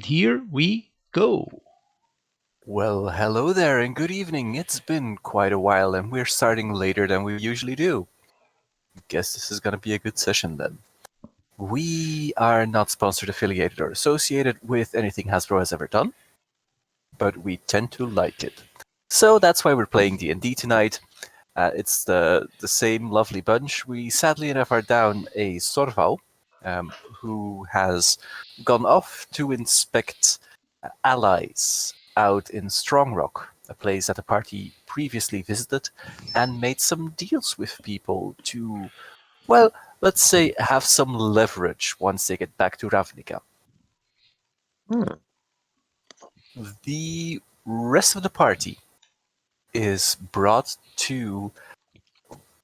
Here we go. Well, hello there and good evening. It's been quite a while and we're starting later than we usually do. Guess this is going to be a good session then. We are not sponsored, affiliated, or associated with anything Hasbro has ever done, but we tend to like it. So that's why we're playing D&D tonight. It's the same lovely bunch. We sadly enough are down a Sorval, who has gone off to inspect allies out in Strongrock, a place that the party previously visited, and made some deals with people to, well, let's say, have some leverage once they get back to Ravnica. The rest of the party is brought to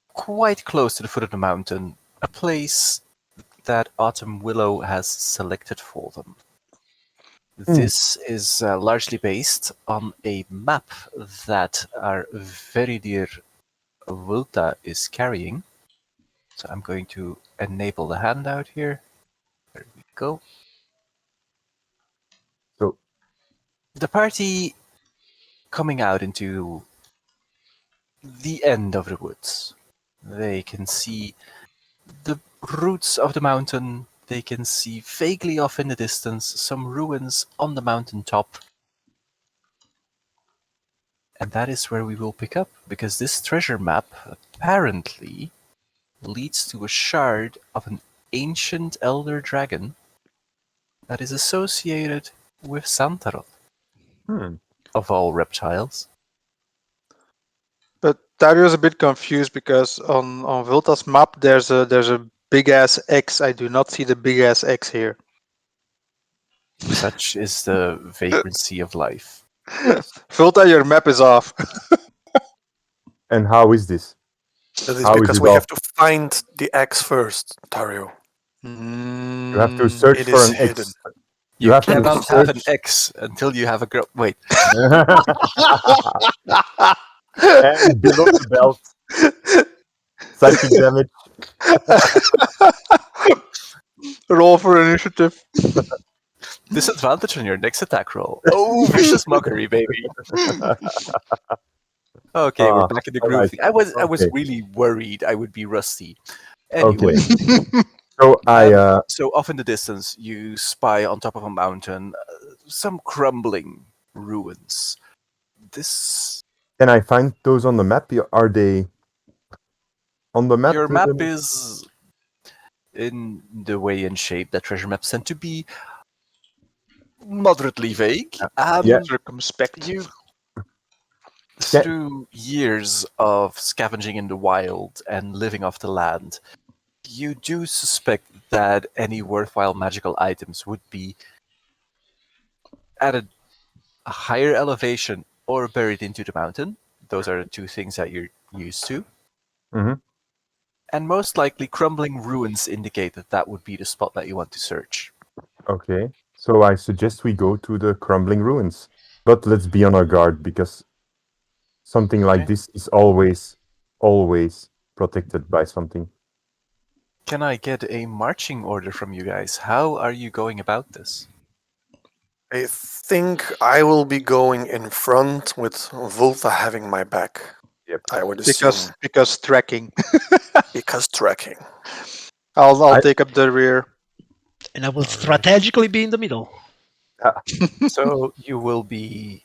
quite close to the foot of the mountain, a place that Autumn Willow has selected for them. This is largely based on a map that our very dear Vulta is carrying. So I'm going to enable the handout here. There we go. So the party coming out into the end of the woods. They can see the roots of the mountain. They can see vaguely off in the distance some ruins on the mountain top. And that is where we will pick up, because this treasure map apparently leads to a shard of an ancient elder dragon that is associated with Santaroth, of all reptiles. But Dario's a bit confused because on Vulta's map there's a big ass X. I do not see the big ass X here. Such is the vagrancy of life. Vulta, your map is off. and how is this? That is How is because it we off? have to find the X first, Dario. You have to search It for is an hidden. X. You have to cannot have an search- X until you have a girl. Wait, and below the belt, psychic damage. Roll for initiative. disadvantage on your next attack roll. Oh, vicious mockery, baby. Okay, we're back in the groove. alright. I was Okay. really worried I would be rusty. Anyway, So I so off in the distance, you spy on top of a mountain some crumbling ruins. This can I find those on the map? Are they on the map? your map is in the way and shape that treasure maps tend to be, moderately vague. Yeah. Circumspect. You, through years of scavenging in the wild and living off the land, you do suspect that any worthwhile magical items would be at a higher elevation or buried into the mountain. Those are the two things that you're used to. Mhm. And most likely, crumbling ruins indicate that that would be the spot that you want to search. Okay. So I suggest we go to the crumbling ruins, but let's be on our guard because something like Okay. this is always protected by something. Can I get a marching order from you guys? How are you going about this? I think I will be going in front with Vulta having my back. Yep. I would assume Because tracking. because tracking. I'll take up the rear. And I will strategically be in the middle. So you will be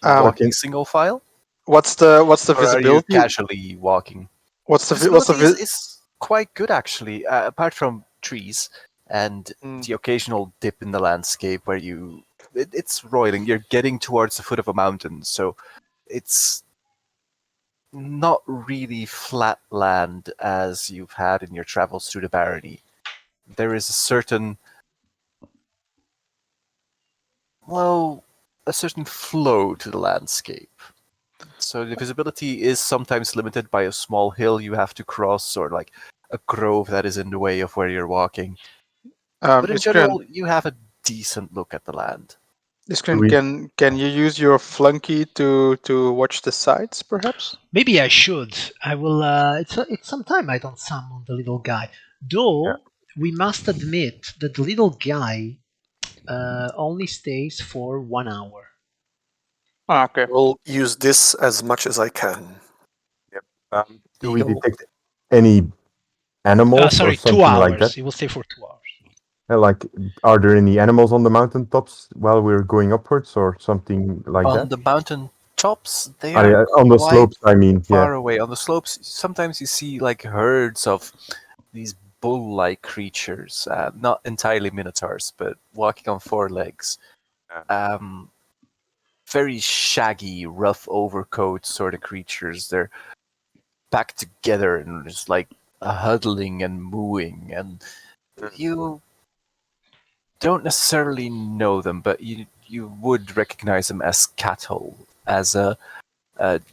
Um, walking single file, What's the or are you visibility? casually walking? What's the Visibility is quite good, actually, apart from trees and Mm. the occasional dip in the landscape where it's roiling. You're getting towards the foot of a mountain, so it's not really flat land as you've had in your travels through the barony. There is a certain flow to the landscape. So the visibility is sometimes limited by a small hill you have to cross, or like a grove that is in the way of where you're walking. But in general, you have a decent look at the land. Iskren, can you use your flunky to watch the sides, perhaps? Maybe I should. I will. It's some time I don't summon the little guy. Though we must admit that the little guy only stays for 1 hour. Okay. I'll use this as much as I can. Do we So- detect any animals or Sorry, 2 something like hours. that? It will stay for 2 hours. Like, are there any animals on the mountaintops while we're going upwards or something like On that? the mountain tops, they are On the quite slopes, I mean, yeah. far away. On the slopes, sometimes you see like herds of these bull-like creatures, not entirely minotaurs, but walking on 4 legs. Very shaggy, rough overcoat sort of creatures. They're packed together and just like huddling and mooing, and you don't necessarily know them, but you would recognize them as cattle, as a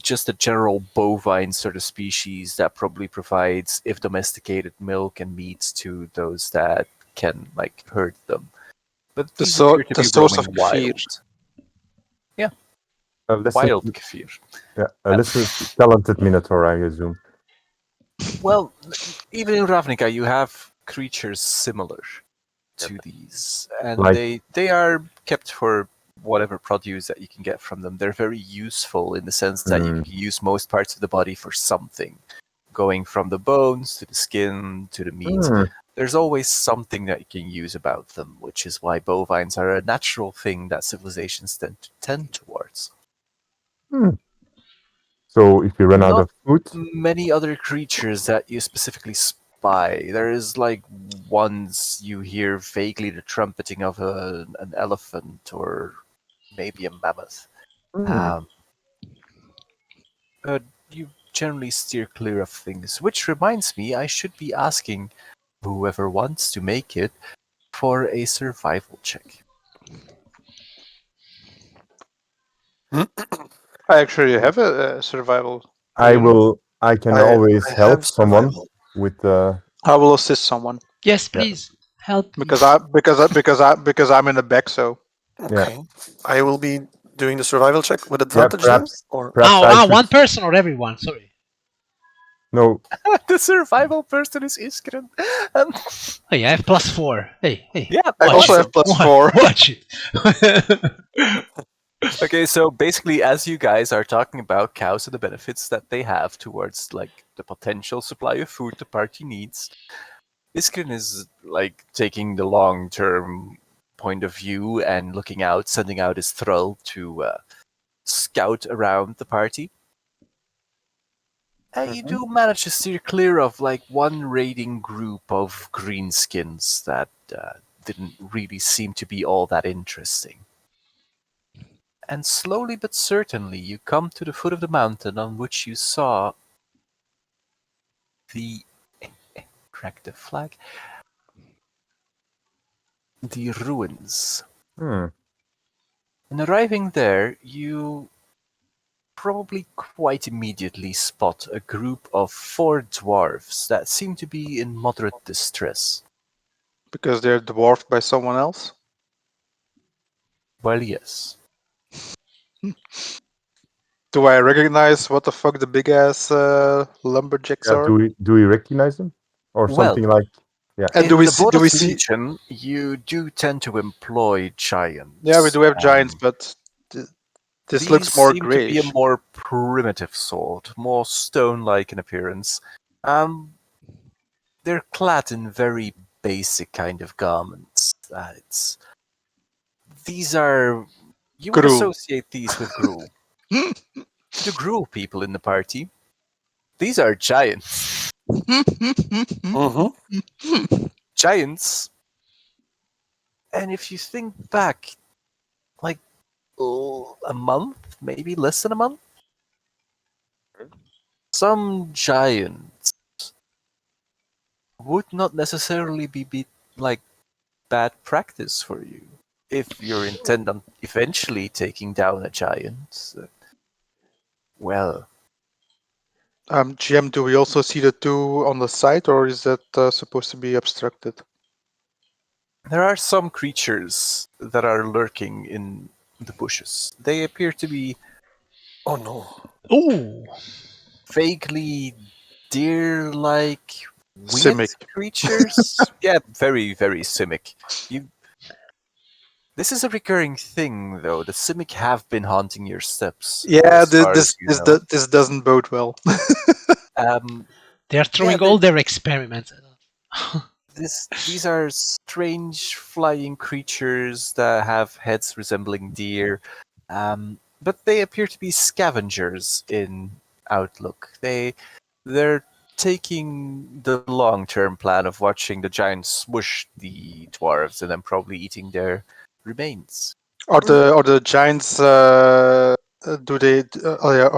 just a general bovine sort of species that probably provides, if domesticated, milk and meat to those that can like herd them. But these appear to The be source roaming of kefir. wild. Yeah, Listen, wild kefir. listen, talented minotaur, I assume. Well, even in Ravnica, you have creatures similar to these, and Like- they are kept for whatever produce that you can get from them. They're very useful in the sense that you can use most parts of the body for something, going from the bones to the skin to the meat. There's always something that you can use about them, which is why bovines are a natural thing that civilizations tend towards. So if you run out Not of food, many other creatures that you specifically spy. There is like once you hear vaguely the trumpeting of an elephant or maybe a mammoth. But you generally steer clear of things, which reminds me I should be asking whoever wants to make it for a survival check. I actually have a survival. I don't know. can I always help have someone survival. with I will assist someone Yes, please. Help me. because I'm in the back. So Okay. I will be doing the survival check with yeah, advantage then? perhaps Or I should One person or everyone? Sorry. no. The survival person is Iskren. Hey, I have +4. Hey. Yeah, I Watch also it. have +4. Watch it. Okay, so basically, as you guys are talking about cows and the benefits that they have towards like the potential supply of food the party needs, Iskrin is like taking the long-term point of view and looking out, sending out his thrall to scout around the party. And you do manage to steer clear of like one raiding group of greenskins that didn't really seem to be all that interesting. And slowly but certainly you come to the foot of the mountain on which you saw the crack the flag. The ruins. Hmm. And arriving there, you probably quite immediately spot a group of 4 dwarves that seem to be in moderate distress. because they're dwarfed by someone else. Well, yes. Do I recognize what the fuck the big ass lumberjacks are? Do we recognize them or Well, something like? Yeah. And In do we the see? Do we Boros see? region, you do tend to employ giants. Yeah, we do have giants, but this These looks more seem to be a grayish. more primitive sort, more stone-like in appearance. They're clad in very basic kind of garments. These are you would Gruul. associate these with Gruul. The Gruul people in the party. These are giants. Giants. And if you think back, like a month, maybe less than a month, some giants would not necessarily be like bad practice for you if you're intent on eventually taking down a giant. Well, GM, do we also see the two on the side, or is that supposed to be obstructed? there are some creatures that are lurking in the bushes. They appear to be oh no. Ooh. vaguely deer-like weird Simic. creatures. Yeah, very, very simic. This is a recurring thing, though. The Simic have been haunting your steps. Yeah, as far as you know. this doesn't bode well. They're throwing all their experiments at us. These are strange flying creatures that have heads resembling deer, but they appear to be scavengers in outlook. They're taking the long-term plan of watching the giants swoosh the dwarves and then probably eating their remains. Are the giants? Are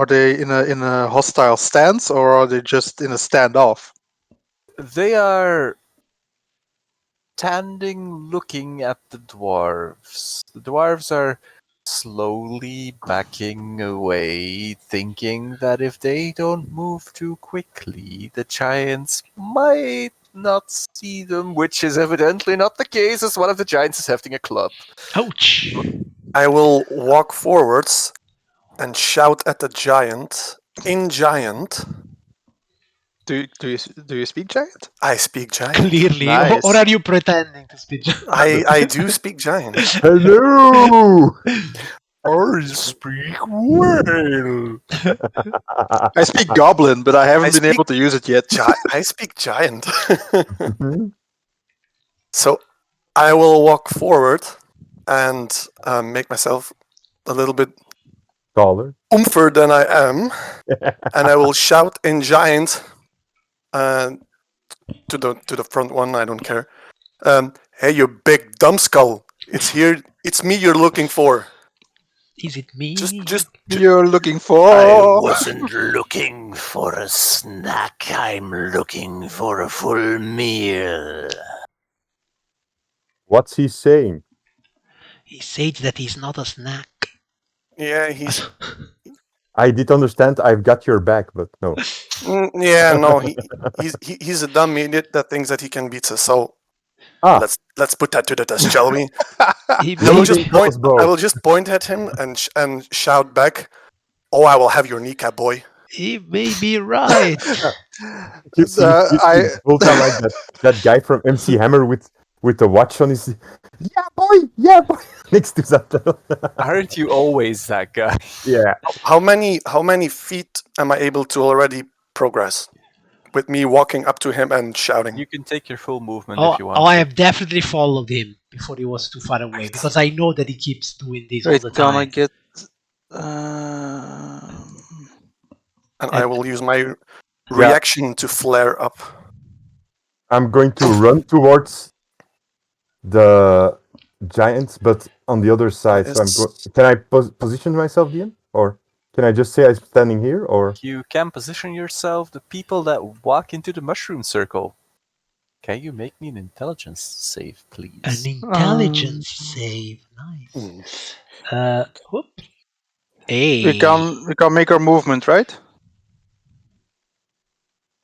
they in a hostile stance, or are they just in a standoff? They are standing looking at the dwarves. The dwarves are slowly backing away, thinking that if they don't move too quickly, the giants might not see them, which is evidently not the case, as one of the giants is hefting a club. Ouch! I will walk forwards and shout at the giant in giant. Do you speak giant? I speak giant. Clearly, Nice. or are you pretending to speak? I do speak giant. Hello! I speak well. I speak goblin, but I haven't I been speak able to use it yet. I speak giant. So I will walk forward and make myself a little bit Taller. oomfer than I am, and I will shout in giant to the front one. I don't care. Hey, you big dumb skull! It's here. It's me you're looking for. Is it me? Just You're looking for. I wasn't looking for a snack. I'm looking for a full meal. What's he saying? He said that he's not a snack. yeah, he's I did understand. I've got your back, but no. yeah, no, he's a dumb idiot that thinks that he can beat us. So let's put that to the test, shall we? He I will may, just point. I will just point at him and shout back, "Oh, I will have your kneecap, boy!" he may be right. You Volta like that guy from MC Hammer with the watch on his. Yeah, boy, next to that. Aren't you always that guy? Yeah. How many feet am I able to already progress with me walking up to him and shouting? You can take your full movement Oh, if you want. I have definitely followed him before he was too far away because I know that he keeps doing this all Wait, the gonna time. get. And I will use my reaction to flare up. I'm going to run towards the giants, but on the other side. Yes. So can I position myself, Ian? Or can I just say I'm standing here? Or You can position yourself. The people that walk into the mushroom circle. Can you make me an intelligence save, please? An intelligence save. Nice. Whoop. Hey. We can make our movement, right?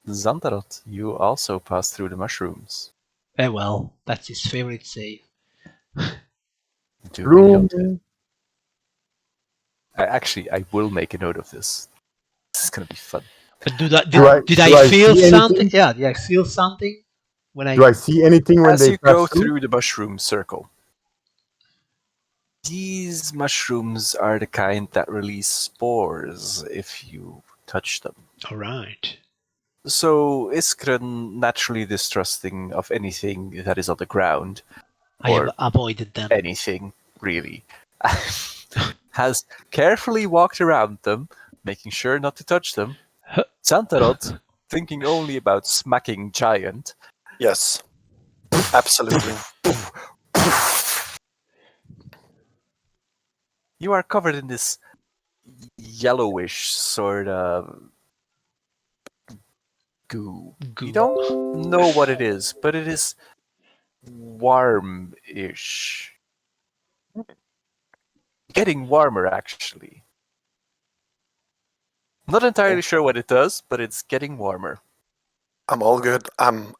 Zantarot, you also pass through the mushrooms. Well, that's his favorite save. Do we note it? I will make a note of this. This is gonna be fun. But did I I feel see something? anything? Yeah, did I feel something when Do I see anything when As they you go pass through? through the mushroom circle, these mushrooms are the kind that release spores if you touch them. All right. So Iskren, naturally distrusting of anything that is on the ground, I or have avoided them. anything really, has carefully walked around them, making sure not to touch them. Zantarot, thinking only about smacking giant. Yes, absolutely. You are covered in this yellowish sort of goo. You don't know what it is, but it is warm-ish. Getting warmer, actually. Not entirely sure what it does, but it's getting warmer. I'm all good. I'm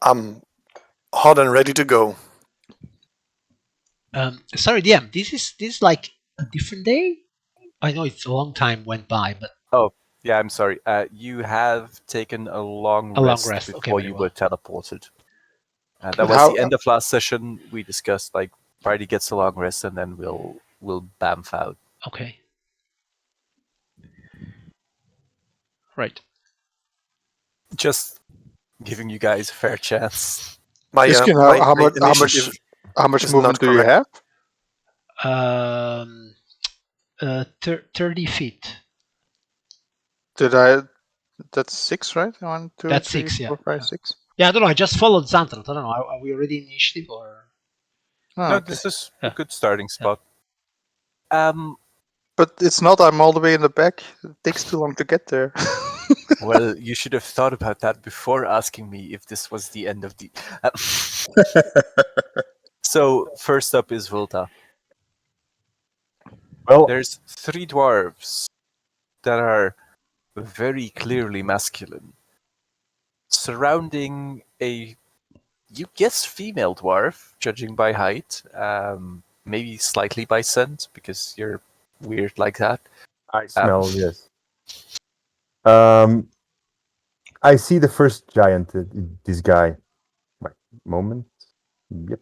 hot and ready to go. Sorry, DM. This is like a different day. I know it's a long time went by, but Yeah, I'm sorry. You have taken a long rest rest. Okay, before very you well. were teleported. That But was how- the end of last session. We discussed like party gets a long rest, and then we'll bamf out. Okay. Right. Just giving you guys a fair chance. My Iskin, my initiative how much is movement not do you correct. have? 30 feet. That's 6, right? 1, 2, That's 3, 6, yeah. 4, 5, Yeah. 6. Yeah, I don't know. I just followed Xantrot. I don't know. Are we already in initiative or? Oh, No, okay. this is Yeah. a good starting spot. But it's not. I'm all the way in the back. It takes too long to get there. Well, you should have thought about that before asking me if this was the end of the. So first up is Volta. Well, There's 3 dwarves that are very clearly masculine, surrounding a, you guess, female dwarf, judging by height, maybe slightly by scent because you're weird like that. I smell, yes. I see the first giant, this guy. Wait, moment. Yep.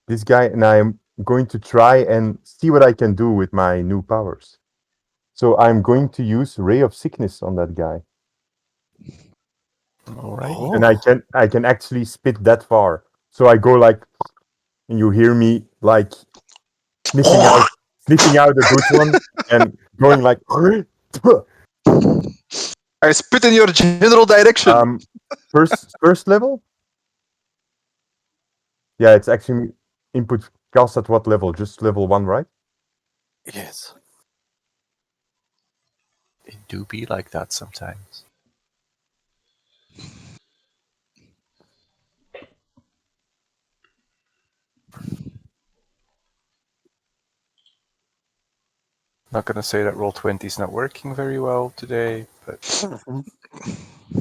This guy, and I'm going to try and see what I can do with my new powers. So I'm going to use Ray of Sickness on that guy. Alrighty. And I can actually spit that far. So I go like, and you hear me like sniffing out a good one and going like. I spit in your general direction. First level. Yeah, it's actually input cast at what level? Just level 1, right? Yes. It do be like that sometimes. Not gonna say that Roll20 is not working very well today, but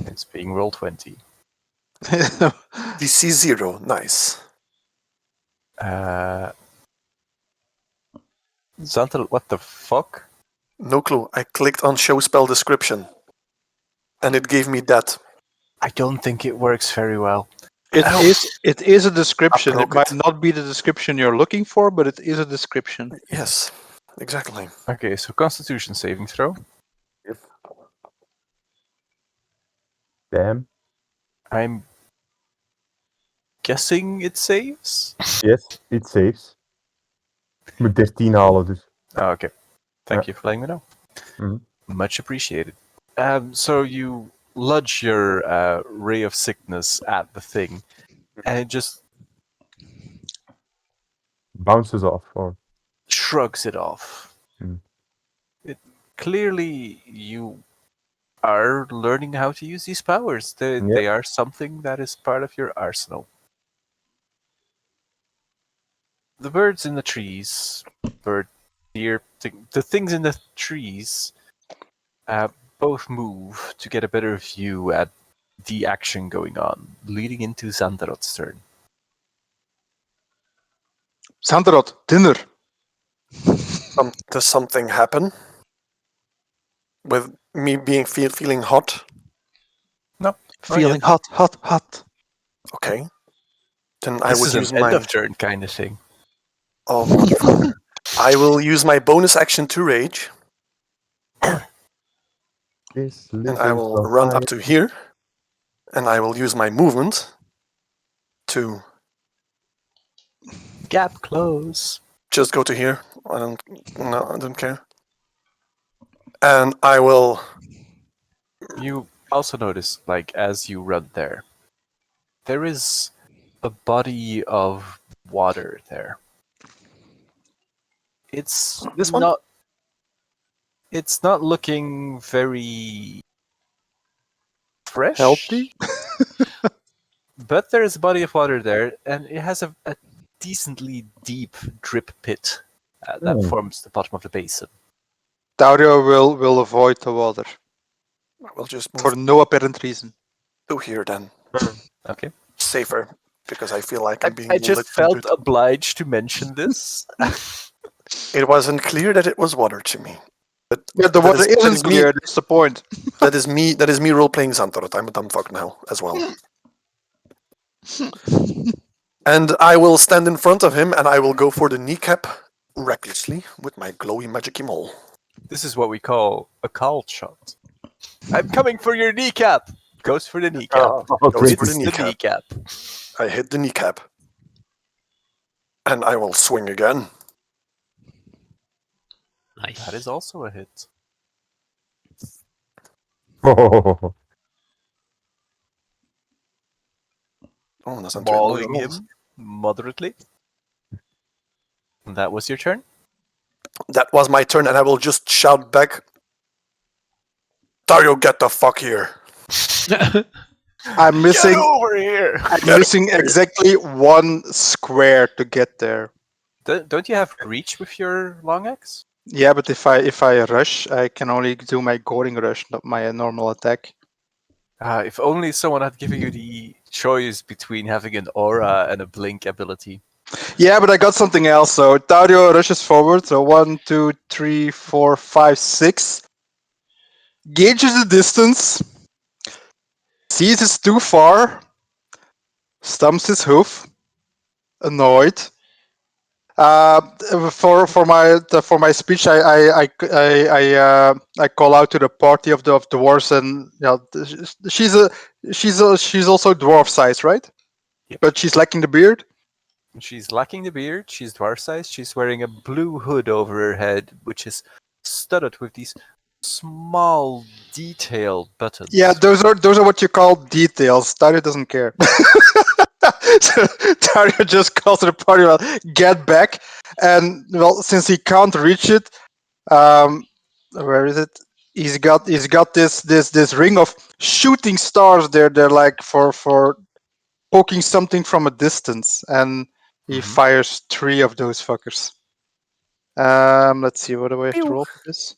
it's being Roll20. DC 0, nice. Xantel, what the fuck? No clue. I clicked on show spell description, and it gave me that. I don't think it works very well. It is a description. It Appropriate. might not be the description you're looking for, but it is a description. Yes, exactly. Okay, so Constitution saving throw. Damn. I'm guessing it saves? Yes, it saves. Met 13 halen dus. Oh, okay. Thank you for letting me know. Mhm. Much appreciated. So you lodge your ray of sickness at the thing, and it just Bounces off. Or shrugs it off. It clearly you are learning how to use these powers. They are something that is part of your arsenal. The birds in the trees, deer, the things in the trees, both move to get a better view at the action going on, leading into Xandarot's turn. Sandarot, dinner. Does something happen with me being feeling hot? No, Feeling hot. Okay. Then this I would is an use end my. of turn kind of thing. Oh, motherfucker. I will use my bonus action to rage, and I will run up to here, and I will use my movement to Gap close. just go to here. I don't care. And I will. You also notice, like, as you run there is a body of water there. It's This one? not. It's not looking very fresh. Healthy? But there is a body of water there, and it has a decently deep drip pit that forms the bottom of the basin. Dario will avoid the water I will just move for no apparent reason. to here then. Okay. Safer, because I feel like I'm being. I just felt bullied. obliged to mention this. It wasn't clear that it was water to me. But Yeah, the water that isn't is me. clear. That's the point. That is me. That is me role playing Xantarot. I'm a dumb fuck now as well. And I will stand in front of him and I will go for the kneecap recklessly with my glowy magic mole. This is what we call a call shot. I'm coming for your kneecap. Goes for the kneecap. Goes Hits for the the kneecap. I hit the kneecap. And I will swing again. Nice. That is also a hit. Oh, Oh, dat zijn twee mooie Mauling rolls. him moderately. And that was your turn? That was my turn, and I will just shout back, Dario, get the fuck here. I'm missing. Get over here! I'm missing exactly one square to get there. Don't you have reach with your long axe? Yeah, but if I rush, I can only do my goring rush, not my normal attack. If only someone had given you the choice between having an aura and a blink ability. Yeah, but I got something else. So Dario rushes forward. So 1, 2, 3, 4, 5, 6. Gauges the distance. Sees it's too far. Stumps his hoof. Annoyed. For my speech, I call out to the party of the dwarves, and she's also dwarf size, right? Yep. But she's lacking the beard. She's lacking the beard, she's dwarf sized, she's wearing a blue hood over her head, which is studded with these small detailed buttons. Yeah, those are what you call details. Dario doesn't care. So Dario just calls to the party, well, get back. And well, since he can't reach it, where is it? He's got this ring of shooting stars there. They're like for poking something from a distance, and he fires 3 of those fuckers. Let's see, what do I have to roll for this?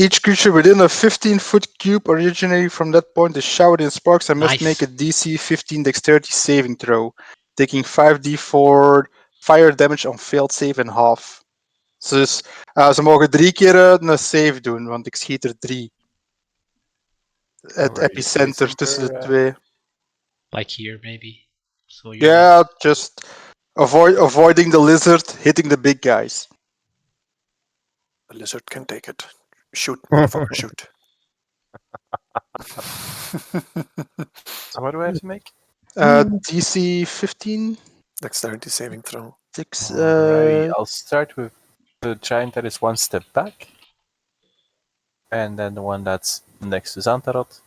Each creature within a 15-foot cube originating from that point is showered in sparks and must Nice. make a DC 15 dexterity saving throw, taking 5d4 fire damage on failed save in half. Dus ze mogen 3 keer een save doen, want ik schiet er 3. Het epicenter tussen de 2. Like here, maybe. So Yeah, just avoiding the lizard, hitting the big guys. The lizard can take it. Shoot, motherfucker, shoot. So what do I have to make? DC 15. Dexterity saving throw. Alrighty, I'll start with the giant that is one step back. And then the one that's next to Xantarot.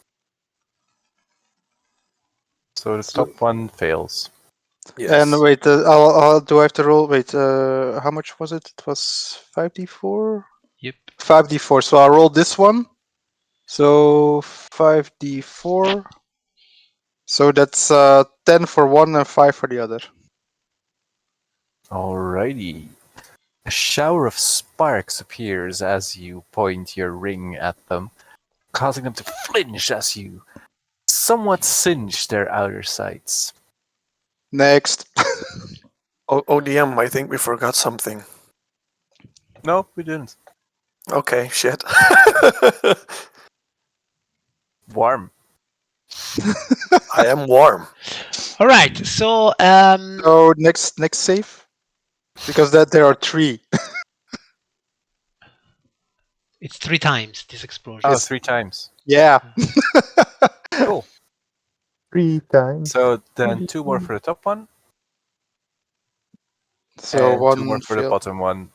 So the top one fails. Yes. And wait, do I have to roll? Wait, how much was it? It was 5d4? Yep. 5d4. So I'll roll this one. So 5d4. So that's 10 for one and 5 for the other. Alrighty. A shower of sparks appears as you point your ring at them, causing them to flinch as you somewhat singe their outer sides. Next. ODM, I think we forgot something. No, we didn't. Okay, shit. Warm. I am warm. All right. So So next save, because there are 3. it's 3 times this explosion. Oh, 3 times. Yeah. Cool. 3 times. So then 2 more for the top one, So and 2 one more for the failed. bottom one.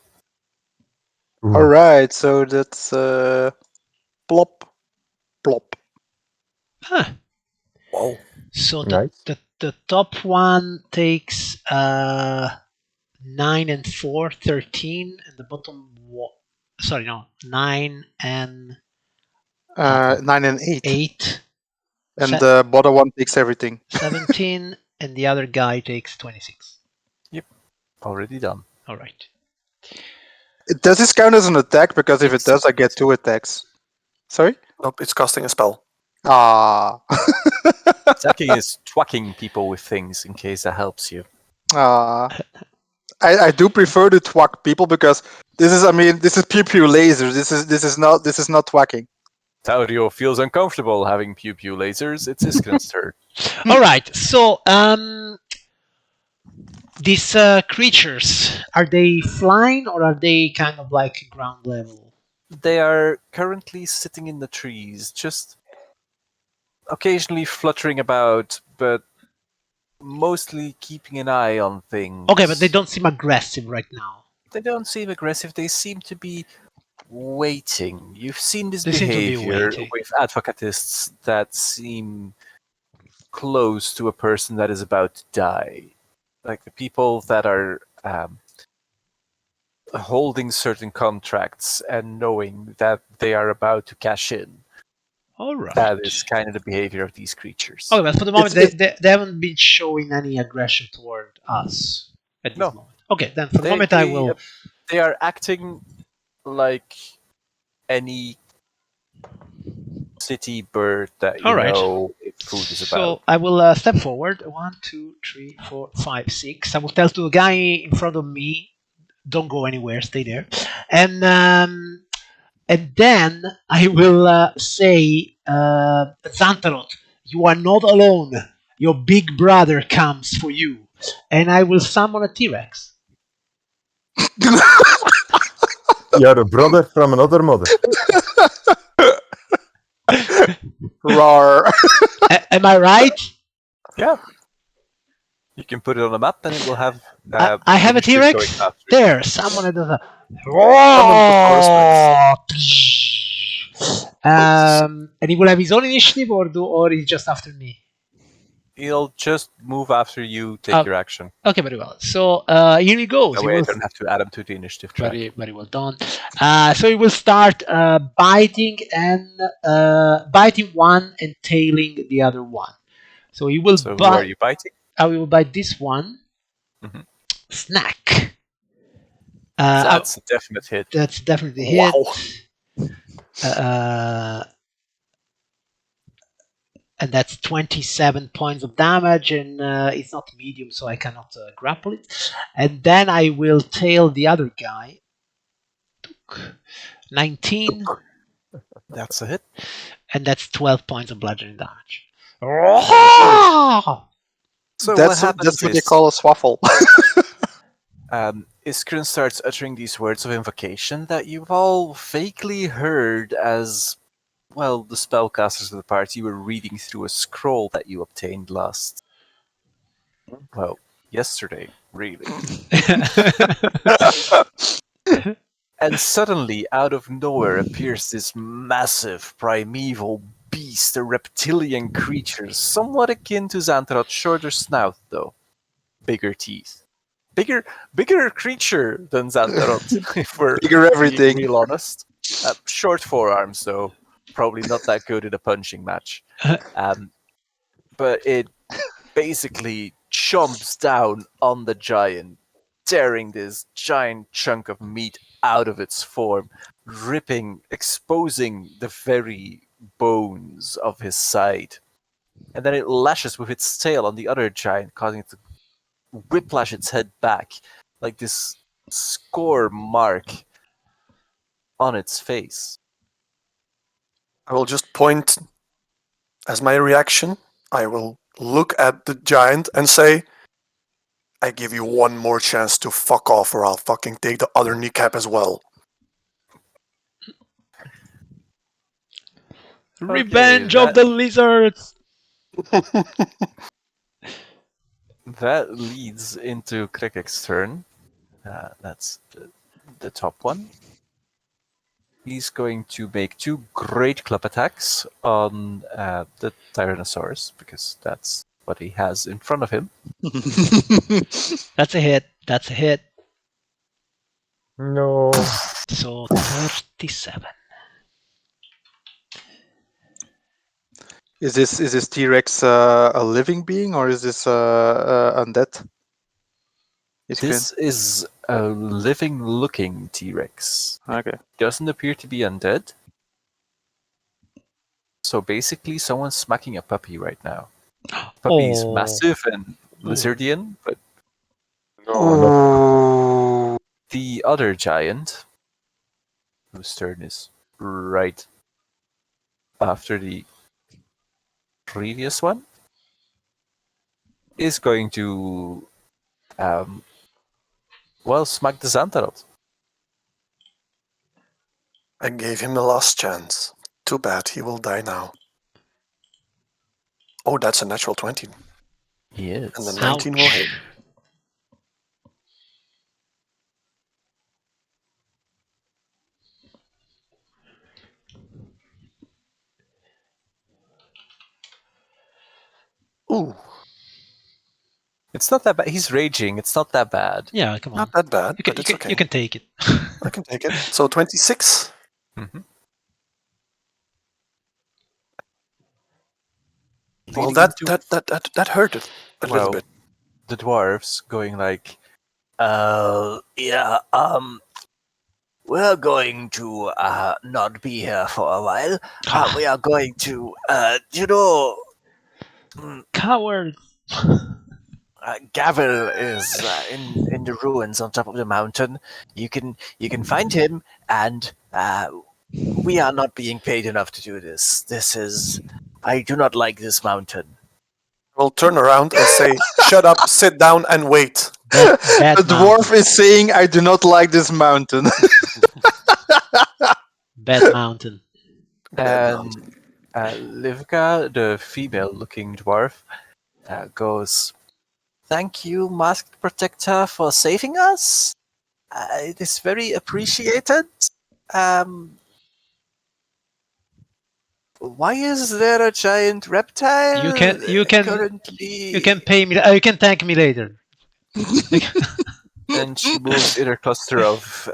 Ooh. All right. So that's plop, plop. Huh. Wow. So Nice. the top one takes 9 and 4, 13, and the bottom 9 and 9 and 8. 8, And the bottom one takes everything. 17, and the other guy takes 26. Already done. All right. Does this count as an attack? Because if it does, I get 2 attacks. Sorry? Nope, it's casting a spell. Ah. Attacking is twacking people with things, in case that helps you. I do prefer to thwack people because this is pew pew laser. This is not thwacking. Taurio feels uncomfortable having pew pew lasers. It's Iskrin's turn. All right. So, these creatures, are they flying or are they kind of like ground level? They are currently sitting in the trees, just occasionally fluttering about, but mostly keeping an eye on things. Okay, but they don't seem aggressive right now. They don't seem aggressive. They seem to be waiting. You've seen this They seem to be behavior waiting. with advocatists that seem close to a person that is about to die. Like the people that are holding certain contracts and knowing that they are about to cash in. All right. That is kind of the behavior of these creatures. Okay, but for the moment, It's- they haven't been showing any aggression toward us at this No. moment. Okay, then for the moment, I will. They are acting like any city bird that you All right. know if food is So about. I will step forward. 1, 2, 3, 4, 5, 6. I will tell to the guy in front of me, don't go anywhere, stay there. And then I will say, Xantarot, you are not alone. Your big brother comes for you. And I will summon a T-Rex. You're a brother from another mother. Roar. Am I right? Yeah. You can put it on a map and it will have. I have a initiative T-Rex. going after you. There, someone does a. And he will have his own initiative, or he's just after me. He'll just move after you take Oh. your action. Okay, very well. So here he goes. That He way I will don't have to add him to the initiative track. very well done. So he will start biting one and tailing the other one. So he will So who are you biting? I will bite this one. Mhm. Snack. That's a definite hit. That's definitely a hit. Wow. And that's 27 points of damage, and it's not medium, so I cannot grapple it. And then I will tail the other guy. 19, That's a hit. and that's 12 points of bludgeoning damage. So what That's happens what they is, call a swaffle. Iskrin starts uttering these words of invocation that you've all vaguely heard as, well, the spellcasters of the party were reading through a scroll that you obtained yesterday, really. And suddenly, out of nowhere, appears this massive primeval beast, a reptilian creature, somewhat akin to Xantarot's shorter snout, though. Bigger teeth. Bigger creature than Xantarot, if we're Bigger everything. being real honest. Short forearms, though. Probably not that good in a punching match. But it basically chomps down on the giant, tearing this giant chunk of meat out of its form, exposing the very bones of his side. And then it lashes with its tail on the other giant, causing it to whiplash its head back, like this score mark on its face. I will just point as my reaction. I will look at the giant and say, I give you one more chance to fuck off or I'll fucking take the other kneecap as well. Revenge of the lizards! That leads into Krikek's turn. That's the top one. He's going to make 2 great club attacks on the Tyrannosaurus, because that's what he has in front of him. That's a hit. That's a hit. No. So 37. Is this T-Rex a living being or is this undead? This is a living-looking T-Rex. Okay. Doesn't appear to be undead. So basically, someone's smacking a puppy right now. Puppy's Oh. massive and lizardian, but No, the other giant, whose turn is right after the previous one, is going to, smack the Xantarot. I gave him a last chance. Too bad he will die now. Oh, that's a natural 20. Yes. And the 19 will hit. Ooh, It's not that bad. He's raging. It's not that bad. Yeah, come on. not that bad, You can, but it's okay. you can take it. I can take it. So 26. Mm-hmm. Well, that hurt it a little bit. The dwarves going like, we're going to not be here for a while. We are going to, Coward. Gavel is in the ruins on top of the mountain. You can find him, and we are not being paid enough to do this. I do not like this mountain. We'll turn around and say, "Shut up, sit down, and wait." Bad The dwarf mountain. is saying, "I do not like this mountain." Bad mountain. And Livka, the female-looking dwarf, goes, "Thank you, Masked Protector, for saving us. It is very appreciated. Why is there a giant reptile? You can currently. you can pay me. You can thank me later. And she moves in her cluster of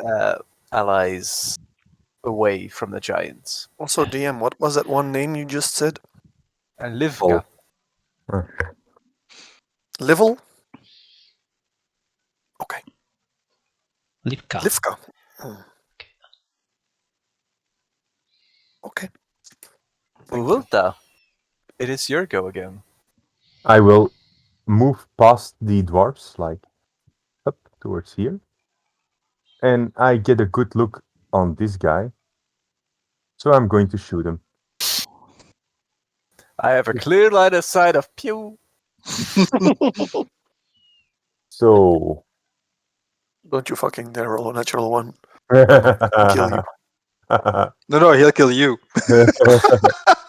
allies away from the giants. Also, DM, what was that one name you just said? And Livka. Livel? Okay. Livka. Livka. Okay. Thank you. Ulta, it is your go again. I will move past the dwarves, like up towards here. And I get a good look on this guy. So I'm going to shoot him. I have a clear line of sight of pew. So. Don't you fucking dare roll a natural one. Kill you. No, he'll kill you.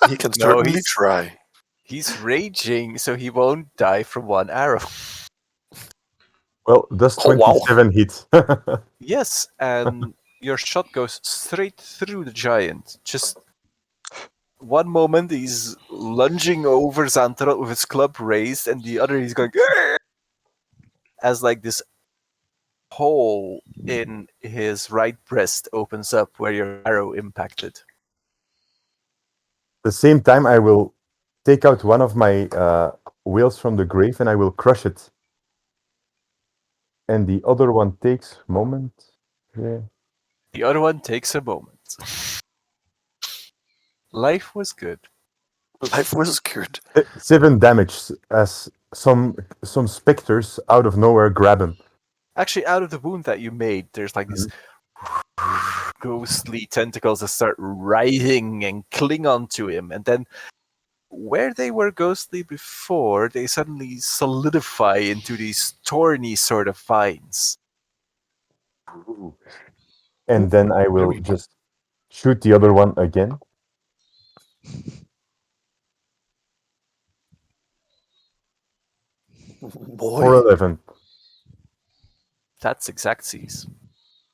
He can certainly try. He's raging, so he won't die from one arrow. Well, does 27 hit? Yes, and your shot goes straight through the giant. Just one moment he's lunging over Xantarot with his club raised, and the other he's going as like this hole in his right breast opens up where your arrow impacted. At the same time, I will take out one of my whales from the grave and I will crush it. And the other one takes a moment. Yeah. The other one takes a moment. Life was good. Life was good. 7 damage as some specters out of nowhere grab him. Actually, out of the wound that you made, there's like these ghostly tentacles that start writhing and cling onto him, and then where they were ghostly before, they suddenly solidify into these thorny sort of vines. And then I will just shoot the other one again. Boy. For 11. That's exact C's.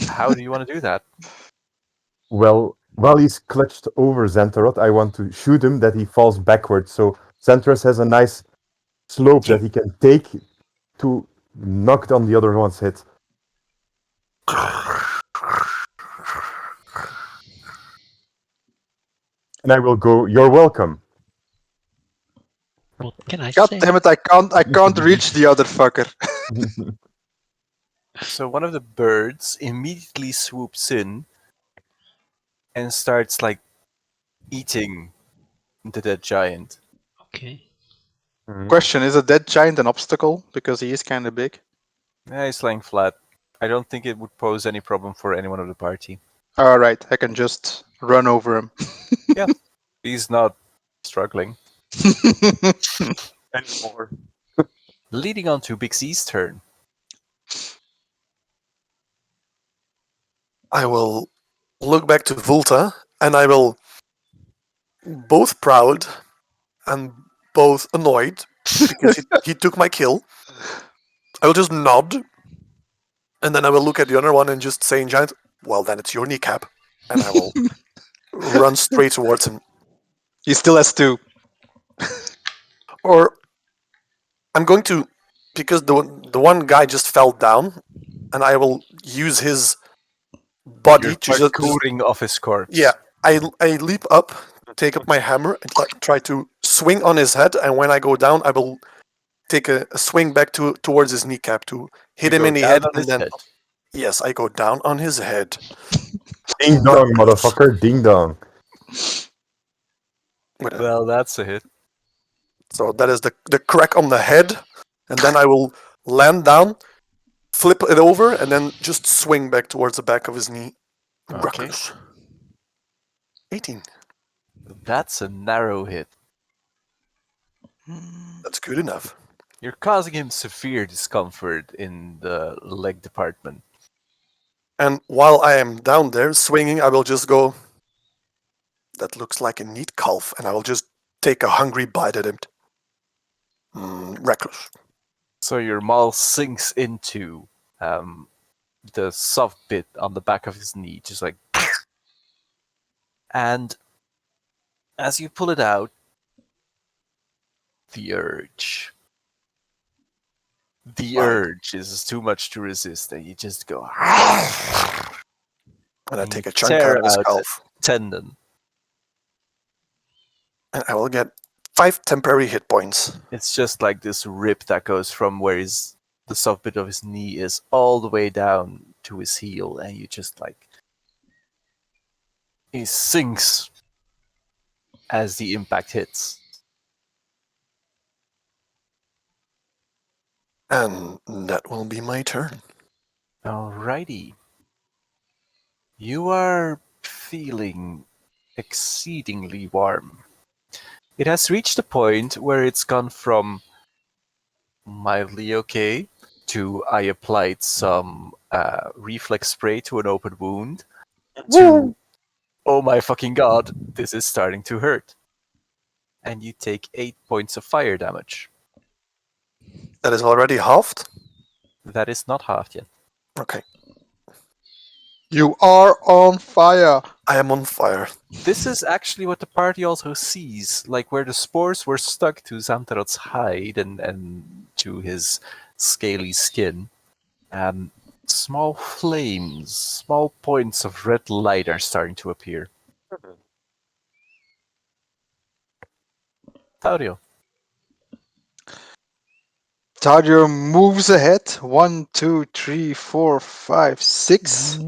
How do you want to do that? Well, while he's clutched over Xantarot, I want to shoot him that he falls backwards. So Xantarot has a nice slope that he can take to knock down the other one's head. And I will go, "You're welcome." What can I God say? damn it! I can't reach the other fucker. So one of the birds immediately swoops in and starts like eating the dead giant. Okay. Question: is a dead giant an obstacle because he is kind of big? Yeah, he's laying flat. I don't think it would pose any problem for anyone of the party. All right, I can just run over him. Yeah. He's not struggling. Anymore. Leading on to Big C's turn. I will look back to Volta, and I will, both proud and both annoyed because he took my kill. I will just nod, and then I will look at the other one and just say in giant, "Well, then it's your kneecap," and I will run straight towards him. He still has two. Or I'm going to, because the one guy just fell down, and I will use his body You're to just parkouring off his corpse. yeah. I leap up, take up my hammer, and try to swing on his head. And when I go down, I will take a swing back towards his kneecap to hit You him go in the down head, on and his then head. yes, I go down on his head. Ding dong, motherfucker. Ding dong. Well, that's a hit. So that is the crack on the head, and then I will land down, flip it over, and then just swing back towards the back of his knee. Okay. Ruckus. 18. That's a narrow hit. That's good enough. You're causing him severe discomfort in the leg department. And while I am down there swinging, I will just go, "That looks like a neat calf," and I will just take a hungry bite at him. Reckless. So your maul sinks into the soft bit on the back of his knee, just like. And as you pull it out, the urge. The Right. urge is too much to resist, and you just go. And I You take a chunk tear out of his out calf. tendon. And I will get 5 temporary hit points. It's just like this rip that goes from where the soft bit of his knee is all the way down to his heel, and you just like. He sinks as the impact hits. And that will be my turn. Alrighty. You are feeling exceedingly warm. It has reached a point where it's gone from mildly okay to I applied some reflex spray to an open wound to oh my fucking god, this is starting to hurt. And you take 8 points of fire damage. That is already halved. That is not halved yet. Okay. You are on fire. I am on fire. This is actually what the party also sees, like where the spores were stuck to Xantarot's hide and to his scaly skin. Small flames, small points of red light are starting to appear. Taurio. Tadio moves ahead. 1, 2, 3, 4, 5, 6.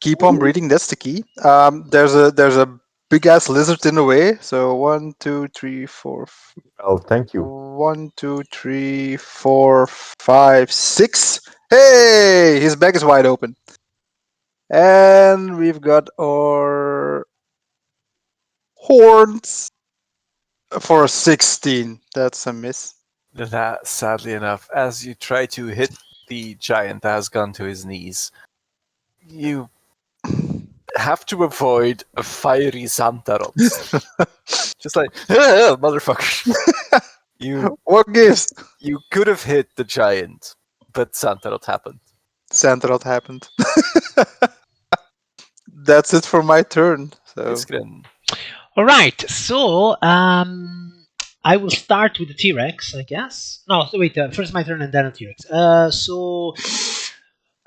Keep on breathing. That's the key. There's a big ass lizard in the way. So 1, 2, 3, 4. Well, thank you. 1, 2, 3, 4, 5, 6. Hey, his back is wide open. And we've got our horns for a 16. That's a miss. That, sadly enough, as you try to hit the giant that has gone to his knees, you have to avoid a fiery Xantarot. Just like, motherfucker. What gives? You could have hit the giant, but Xantarot happened. Xantarot happened. That's it for my turn. So Iskren. All right, so I will start with the T-Rex, I guess. No, so wait, first my turn and then a T-Rex. So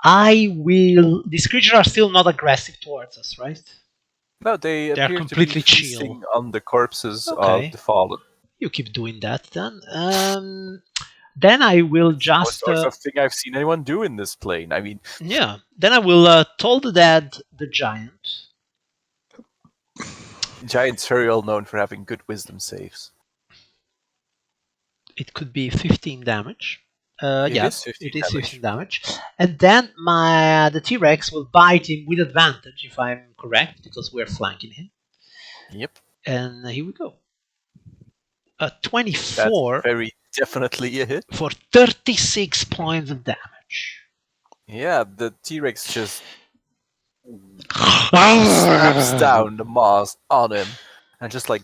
I will. These creatures are still not aggressive towards us, right? No, they They're appear completely to be feasting chill. on the corpses Okay. of the fallen. You keep doing that then. Then I will just. Most of thing I've seen anyone do in this plane. I mean, Yeah. Then I will toll the dead the giant. giants very well known for having good wisdom saves. It could be 15 damage. It Yeah, is 15 it is damage. 15 damage. And then the T-Rex will bite him with advantage, if I'm correct, because we're flanking him. Yep. And here we go. A That's 24 very definitely a hit. for 36 points of damage. Yeah, the T-Rex just snaps down the maws on him and just like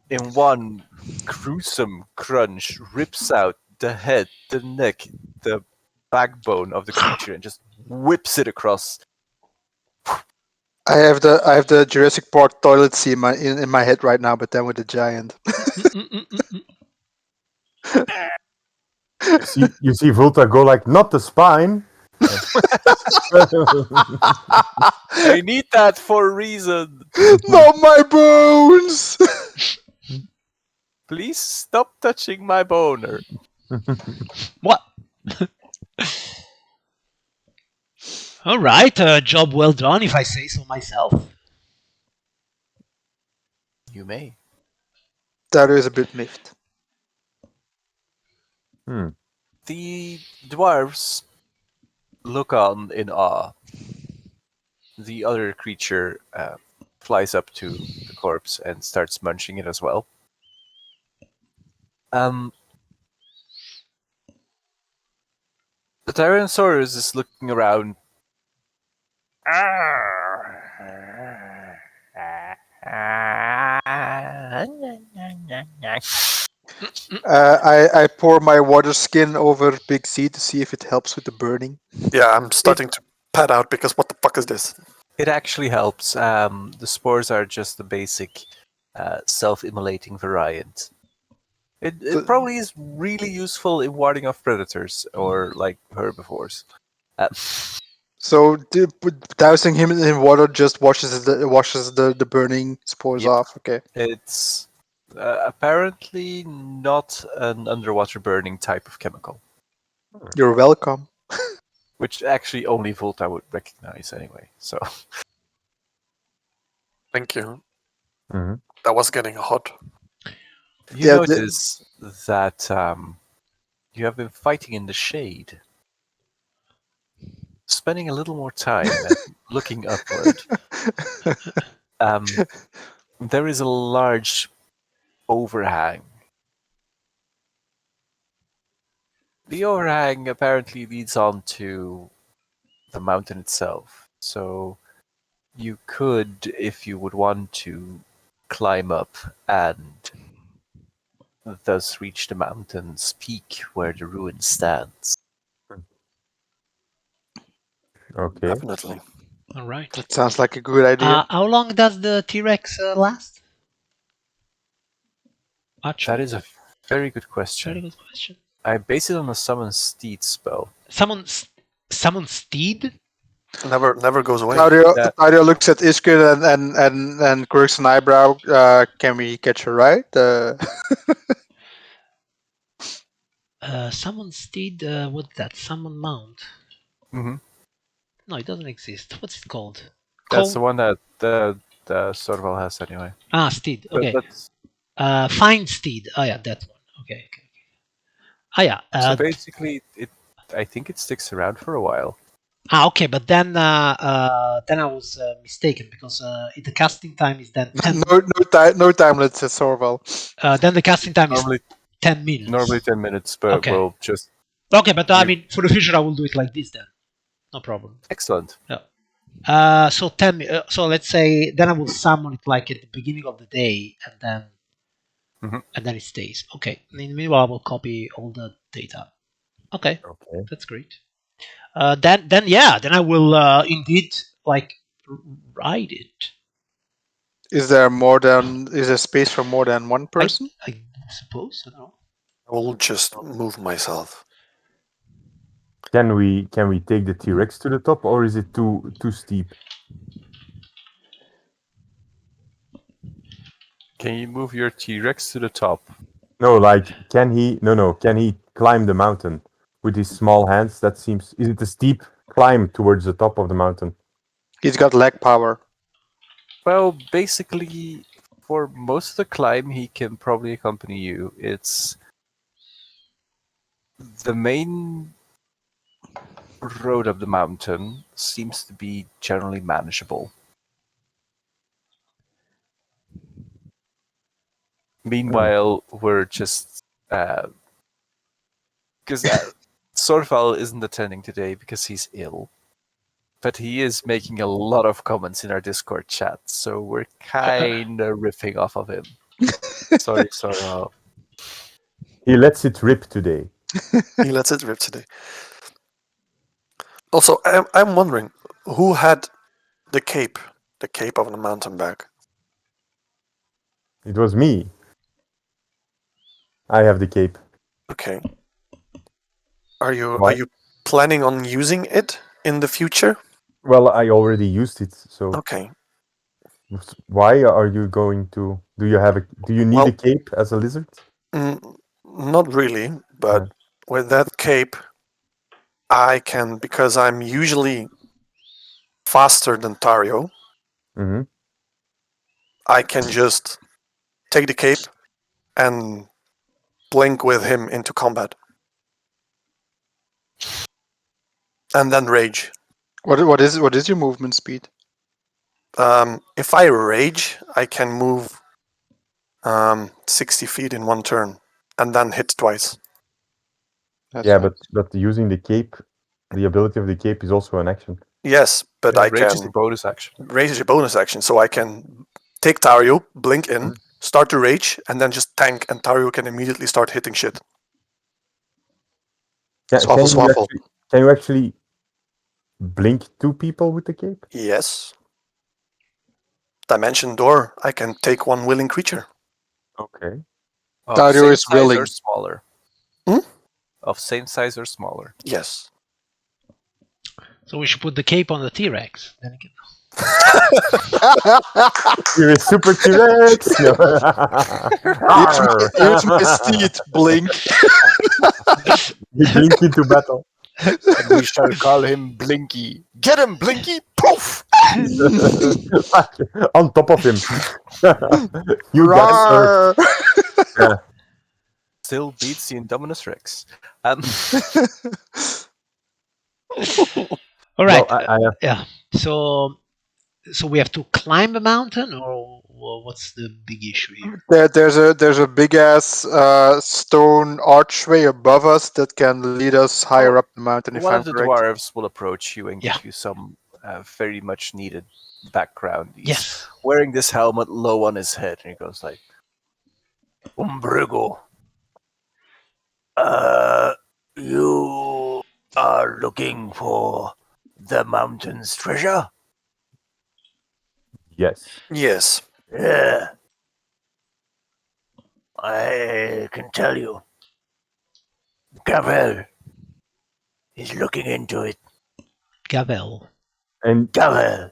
in one gruesome crunch rips out the head, the neck, the backbone of the creature and just whips it across. I have the Jurassic Park toilet scene in my head right now, but then with the giant. You see Volta go like, not the spine. I need that for a reason. Not my bones. Please stop touching my boner. What? All right, job well done, if I say so myself. You may. That is a bit miffed. The dwarves look on in awe. The other creature flies up to the corpse and starts munching it as well. The Tyrannosaurus is looking around. I pour my water skin over Big C to see if it helps with the burning. Yeah, I'm starting to pad out because what the fuck is this? It actually helps. The spores are just the basic self-immolating variant. It probably is really useful in warding off predators or like herbivores. So dousing him in water just washes the burning spores Yep. off. Okay. It's apparently not an underwater burning type of chemical, You're welcome. which actually only Volta would recognize anyway. So Thank you. Mhm. That was getting hot. you Yeah, notice that you have been fighting in the shade, spending a little more time and looking upward. There is a large overhang. The overhang apparently leads on to the mountain itself. So you could, if you would want to, climb up and thus reach the mountain's peak where the ruin stands. Okay. Definitely. All right. That sounds like a good idea. How long does the T-Rex last? That is a very good question. Very good question. I base it on a summon steed spell. Summon steed? Never goes away. Tario looks at Iskun and quirks an eyebrow. Can we catch her right? Summon steed. What's that? Summon mount. Mhm. No, it doesn't exist. What's it called? That's the one that the Sorval has anyway. Ah, steed. But Okay. that's- Find steed. Oh yeah, that one. Okay. Ah yeah. so basically, I think it sticks around for a while. Okay, but then I was mistaken because the casting time is then 10. no time limit, says Sorval. Then the casting time Normally, is 10 minutes. normally 10 minutes, but Okay. we'll just Okay, but I You- mean, for the future, I will do it like this then. No problem. excellent. So 10. So let's say then I will summon it like at the beginning of the day, and then Mhm. it stays. Okay. In the meanwhile, I will copy all the data. Okay, Okay. that's great. Then I will indeed like ride it. Is there space for more than one person? I suppose. I don't know. I will just move myself. Can we take the T-Rex to the top, or is it too steep? Can you move your T-Rex to the top? No, like can he? No. Can he climb the mountain with his small hands? That seems. Is it a steep climb towards the top of the mountain? He's got leg power. Well, basically, for most of the climb, he can probably accompany you. It's the main road up the mountain seems to be generally manageable. Meanwhile, we're just because Sorfal isn't attending today because he's ill, but he is making a lot of comments in our Discord chat, so we're kind of riffing off of him. Sorry, Sorfal. He lets it rip today. He lets it rip today. Also, I'm wondering who had the cape of the mountain bag. It was me. I have the cape. Okay. Are Why? you planning on using it in the future? Well, I already used it, so Okay. why are you going to? Do you need Well- a cape as a lizard? Not really, but with that cape, I can, because I'm usually faster than Tario, Mm-hmm. I can just take the cape and blink with him into combat. And then rage. What is your movement speed? If I rage, I can move 60 feet in one turn and then hit twice. That's Yeah, fast. but using the cape, the ability of the cape is also an action. Yes, but I Rage is can a bonus action. rage is a bonus action, so I can take Tario, blink in, start to rage, and then just tank, and Tario can immediately start hitting shit. Swaffle. Can you actually blink two people with the cape? Yes. Dimension door, I can take one willing creature. Okay. Of Dario same is size willing. or smaller. Hmm? Of same size or smaller. Yes. So we should put the cape on the T-Rex. Then again. You're a super T-Rex. No. Here's my steed, Blink. You blink into battle. And we shall call him Blinky. Get him, Blinky! Poof! On top of him. You guys are. Roar! Still beats the Indominus Rex. All right. Well, I have, Yeah. So we have to climb a mountain, or what's the big issue here? There's a big ass stone archway above us that can lead us higher up the mountain. If One I'm of the correct. dwarves will approach you and Yeah. give you some very much needed background. He's Yes. wearing this helmet low on his head, and he goes like, Umbrigo, you are looking for the mountain's treasure? yes. Yes. Yeah. I can tell you. Gavel is looking into it. Gavel. And Gavel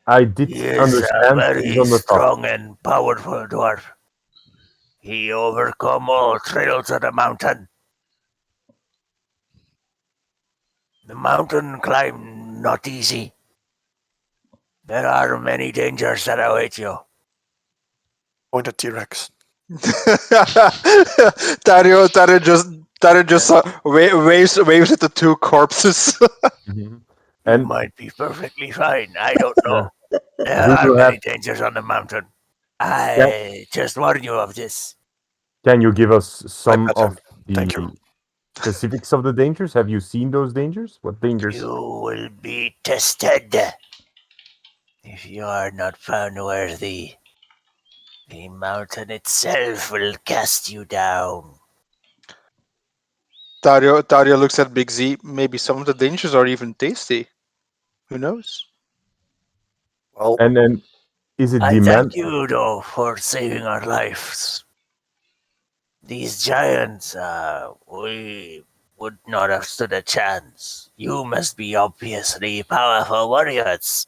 I did is a understand very he's on the top. strong and powerful dwarf. He overcome all trails of the mountain. The mountain climb not easy. There are many dangers that await you. Point at T-Rex. Dario just waves at the two corpses. Mhm. You And might be perfectly fine. I don't know. There Do are you many have- dangers on the mountain. I just warn you of this. can you give us some bet of him. Thank you. the specifics of the dangers? Have you seen those dangers? What dangers? You will be tested. If you are not found worthy, the mountain itself will cast you down. Dario looks at Big Z. Maybe some of the dangers are even tasty. Who knows? Well, And then is it I demand? thank you, though, for saving our lives. These giants, we would not have stood a chance. You must be obviously powerful warriors.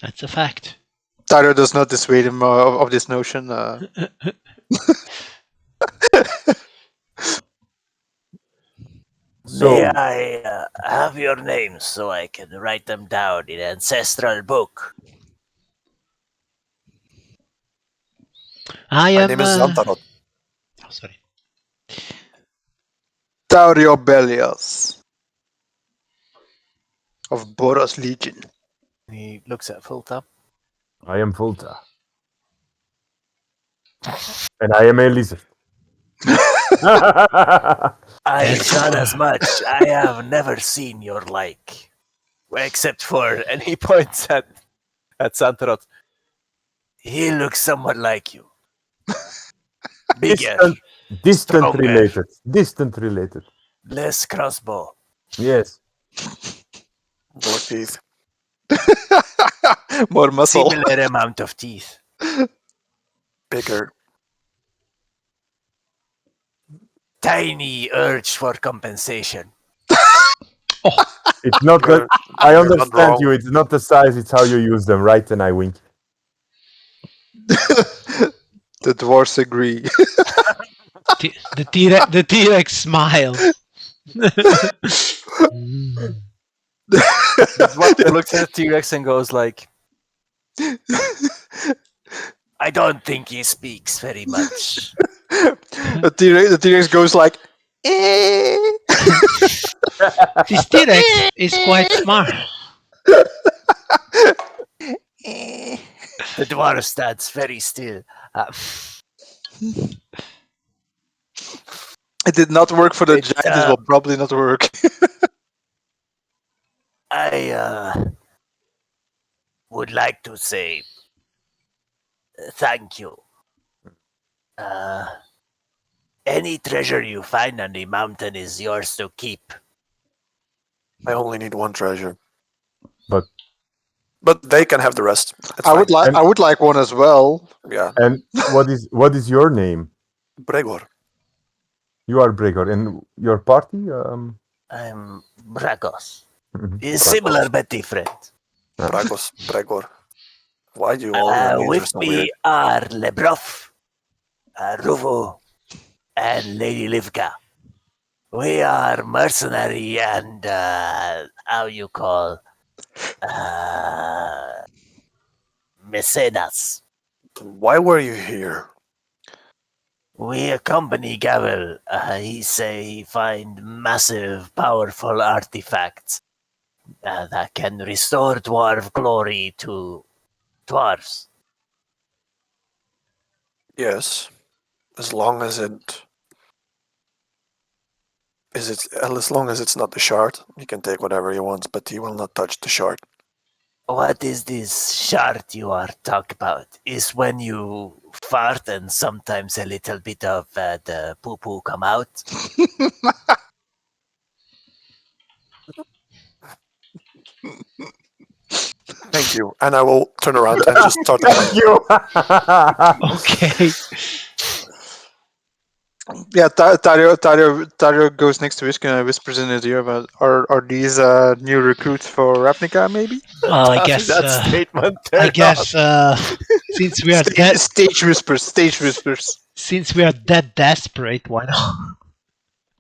That's a fact. Dario does not dissuade him of this notion. So May I have your names so I can write them down in an ancestral book? I my am. name is Zantarot. Oh, sorry. Dario Bellios of Boros Legion. He looks at Fulta. I am Volta. And I am a lizard. I've done as much. I have never seen your like. Except for, and he points at Santarot. He looks somewhat like you. Bigger, distant stronger, related. Distant related. less crossbow. Yes. More teeth. More muscle. Similar amount of teeth. Bigger. Tiny urge for compensation. It's not You're- that I you're not understand wrong. you. It's not the size, it's how you use them, right? And I wink. The dwarves agree. The T-Rex smiles. Mm. The dwarf looks at the T-Rex and goes like, I don't think he speaks very much. The T-Rex goes like, eh. This T-Rex is quite smart. The dwarf stands very still. It did not work for the It, giant. It will probably not work. I would like to say thank you. Any treasure you find on the mountain is yours to keep. I only need one treasure. But they can have the rest. It's I would fine. like. I would like one as well. Yeah. and what is your name? Bregor. You are Bregor. And your party? I'm Bragos. Mhm. Is similar but different. Bragos. Bregor. Why do you all your names are With so me weird? are Lebroff, Ruvo, and Lady Livka. We are mercenary and how you call mecenas. Why were you here? We accompany Gavel. He say he find massive, powerful artifacts that can restore dwarf glory to dwarves. Yes. As long as it's not the shard, he can take whatever he wants, but he will not touch the shard. What is this shard you are talking about? Is when you fart and sometimes a little bit of the poo-poo come out? Thank you. And I will turn around and just start running. Thank you. Okay. Yeah, Tario goes next to Whisker and whispers in his ear about are these new recruits for Ravnica maybe? Well, I guess. that statement. I guess since we are that Stage whispers. since we are that desperate, why not?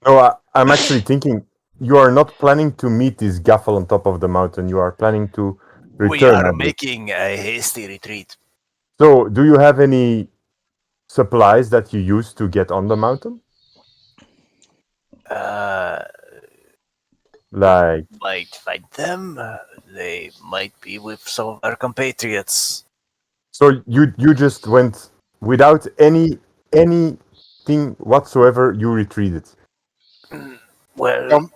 No, I'm actually thinking you are not planning to meet this gaffle on top of the mountain. You are planning to We return. are at it. making a hasty retreat. So, do you have any supplies that you use to get on the mountain? Like, Might find them. They might be with some of our compatriots. so you just went without anything whatsoever. You retreated. Well,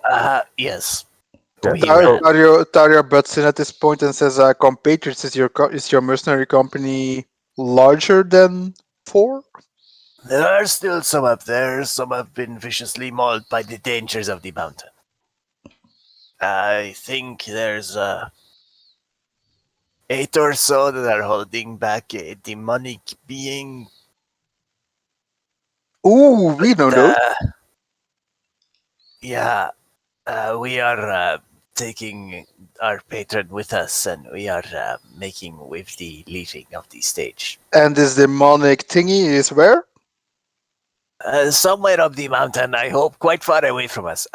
yes. Yeah, We so- ran. Tario butts in at this point and says, "Compatriots, is your mercenary company larger than 4?" There are still some up there. Some have been viciously mauled by the dangers of the mountain. I think there's 8 or so that are holding back a demonic being. Ooh, we don't know. Yeah, we are taking our patron with us, and we are making with the leaving of the stage. And this demonic thingy is where? Somewhere up the mountain, I hope, quite far away from us.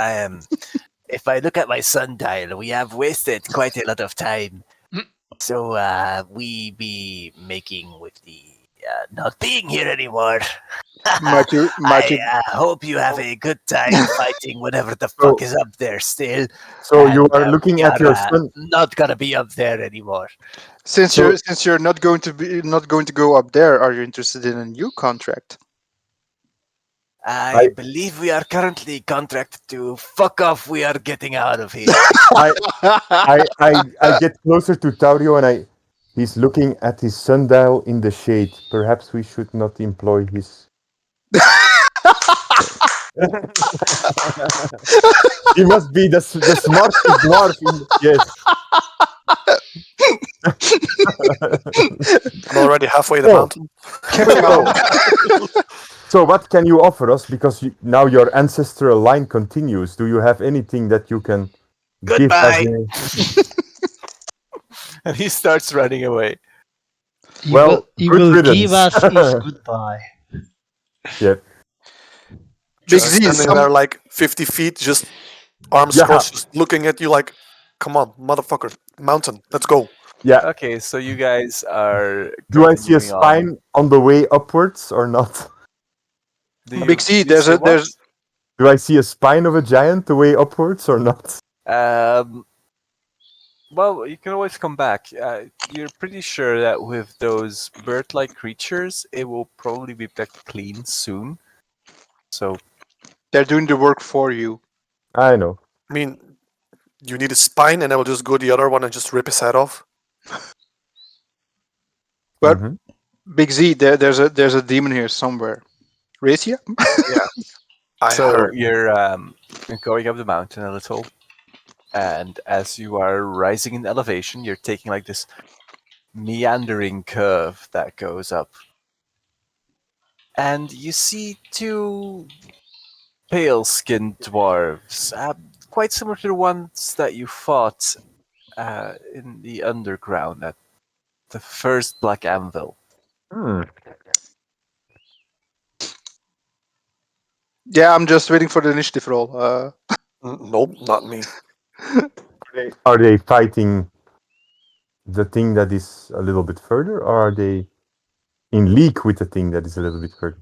If I look at my sundial, we have wasted quite a lot of time. So we be making with the not being here anymore. Might you hope you have a good time fighting whatever the So, fuck is up there still. so you And are looking we at are your son. not gonna be up there anymore. since So you're not going to go up there, are you interested in a new contract? I I, believe we are currently contracted to fuck off. We are getting out of here. I, I get closer to Taurio and he's looking at his sundial in the shade. Perhaps we should not employ his. He must be the smartest dwarf in. Yes. I'm already halfway the So, mountain. Carry on. so what can you offer us? Because now your ancestral line continues. Do you have anything that you can give as Goodbye. a And he starts running away. well, He good will give riddance? us his goodbye. Yeah, Big Just Z, standing there like 50 feet, just arms yeah, crossed, just looking at you like, come on, motherfucker, mountain, let's go. yeah. Okay, so you guys are Do I see a continuing on. spine on the way upwards or not? Big Z, Do you say what? Do I see a spine of a giant the way upwards or not? Well, you can always come back. You're pretty sure that with those bird-like creatures, it will probably be back clean soon. So they're doing the work for you. I know. I mean, you need a spine, and I will just go the other one and just rip his head off. But Mhm. Big Z, there's a demon here somewhere. Racia? I so heard. you're going up the mountain a little, and as you are rising in elevation, you're taking like this meandering curve that goes up. And you see two pale-skinned dwarves, quite similar to the ones that you fought in the underground at the first Black Anvil. Hmm. Yeah, I'm just waiting for the initiative roll. Nope, not me. Are they fighting the thing that is a little bit further, or are they in league with the thing that is a little bit further?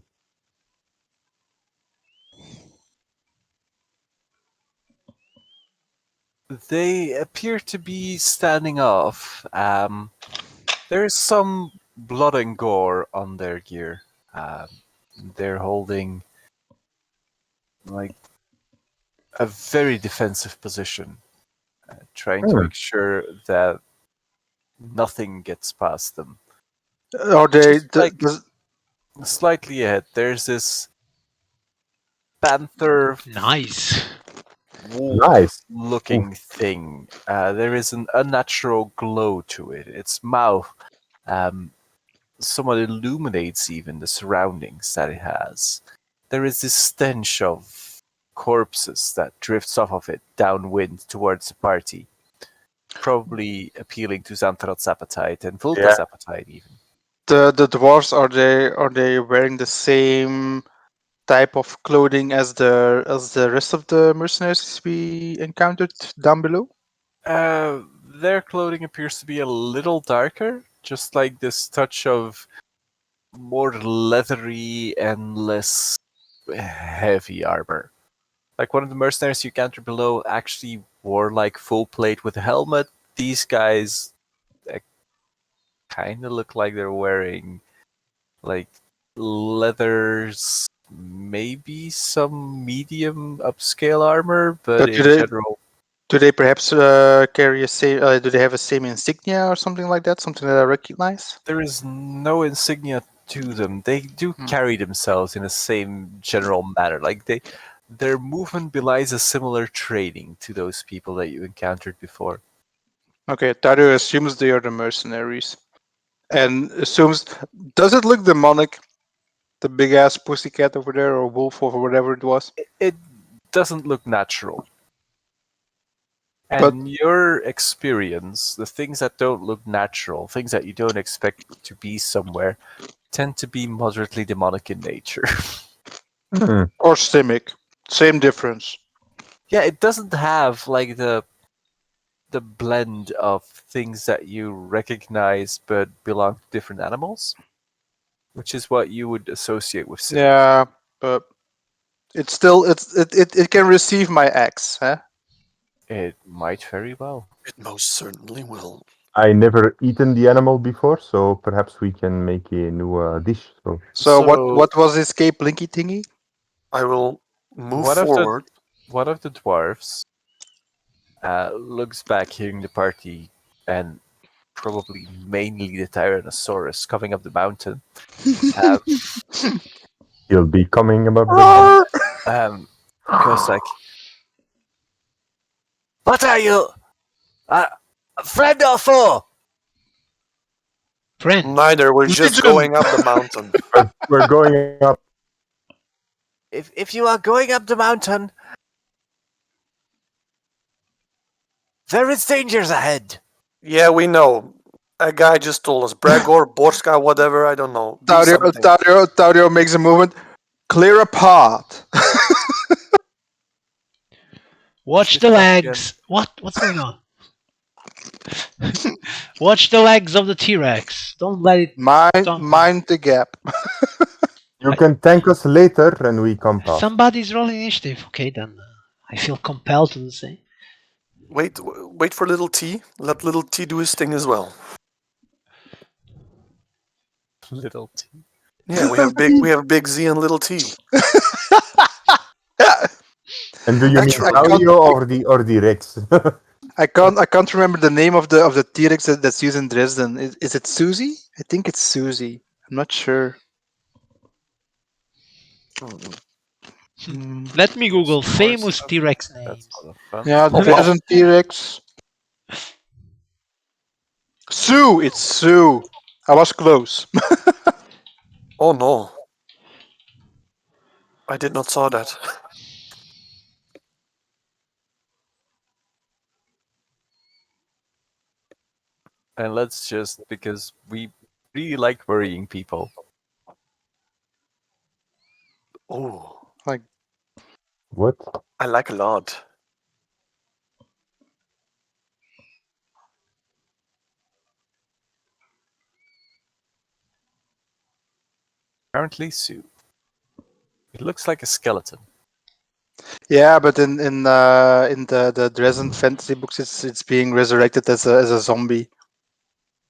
They appear to be standing off. There is some blood and gore on their gear. They're holding like a very defensive position, trying to Hmm. make sure that nothing gets past them. Are they? Just like slightly ahead, there's this panther Nice. wolf Nice. looking thing. There is an unnatural glow to it. Its mouth somewhat illuminates even the surroundings that it has. There is this stench of corpses that drifts off of it downwind towards the party, probably appealing to Xantharot's appetite and Vulka's appetite even. the dwarves, are they wearing the same type of clothing as the rest of the mercenaries we encountered down below? Their clothing appears to be a little darker, just like this touch of more leathery and less heavy armor. Like one of the mercenaries you encountered below actually wore like full plate with a helmet. These guys kind of look like they're wearing like leathers, maybe some medium upscale armor, but But in general, do they perhaps carry a same? Do they have a same insignia or something like that? Something that I recognize? there is no insignia to them. They do carry themselves in the same general manner. Like their movement belies a similar training to those people that you encountered before. Okay, Taru assumes they are the mercenaries, and assumes. Does it look demonic? The big ass pussycat over there, or wolf, or whatever it was. It doesn't look natural. But And your experience, the things that don't look natural, things that you don't expect to be somewhere, tend to be moderately demonic in nature. Hmm. or simic, same difference. Yeah, it doesn't have like the blend of things that you recognize but belong to different animals. which is what you would associate with civic. Yeah, but it's still it can receive my axe, huh? It might very well. It most certainly will. I never eaten the animal before, so perhaps we can make a new dish. So So what So- what was escape blinky thingy? I will move One of forward. the dwarves looks back, hearing the party, and probably mainly the Tyrannosaurus coming up the mountain. he'll be coming above the. Roar! Goes like, "What are you, friend or foe?" Friend. Neither. We're just Legion! going up the mountain. We're going up. If you are going up the mountain, there is dangers ahead. Yeah, we know. A guy just told us. Bregor, Borska, whatever. I don't know. Do something. Taurio makes a movement. Clear a path. Watch Shift the back legs. What's going on? Watch the legs of the T-Rex. Don't let it. Don't- Mind the gap. You can thank us later, and we come past. Somebody's rolling initiative. Okay, then I feel compelled to do the same. Wait for little T. Let little T do his thing as well. Little T. Yeah, we have big Z and little T. And do you mean Actually, Taurio or the Rex? I can't remember the name of the T-Rex that's used in Dresden. Is it Susie? I think it's Susie. I'm not sure. Mm. Let me Google Of course, famous T-Rex That's names. a lot of fun. Yeah, Oh, wow. Dresden T-Rex. Sue. It's Sue. I was close. Oh no. I did not saw that. And let's just, because we really like worrying people. Oh, What? I like a lot. Apparently, Sue. It looks like a skeleton. Yeah, but in the Dresden fantasy books, it's being resurrected as a zombie.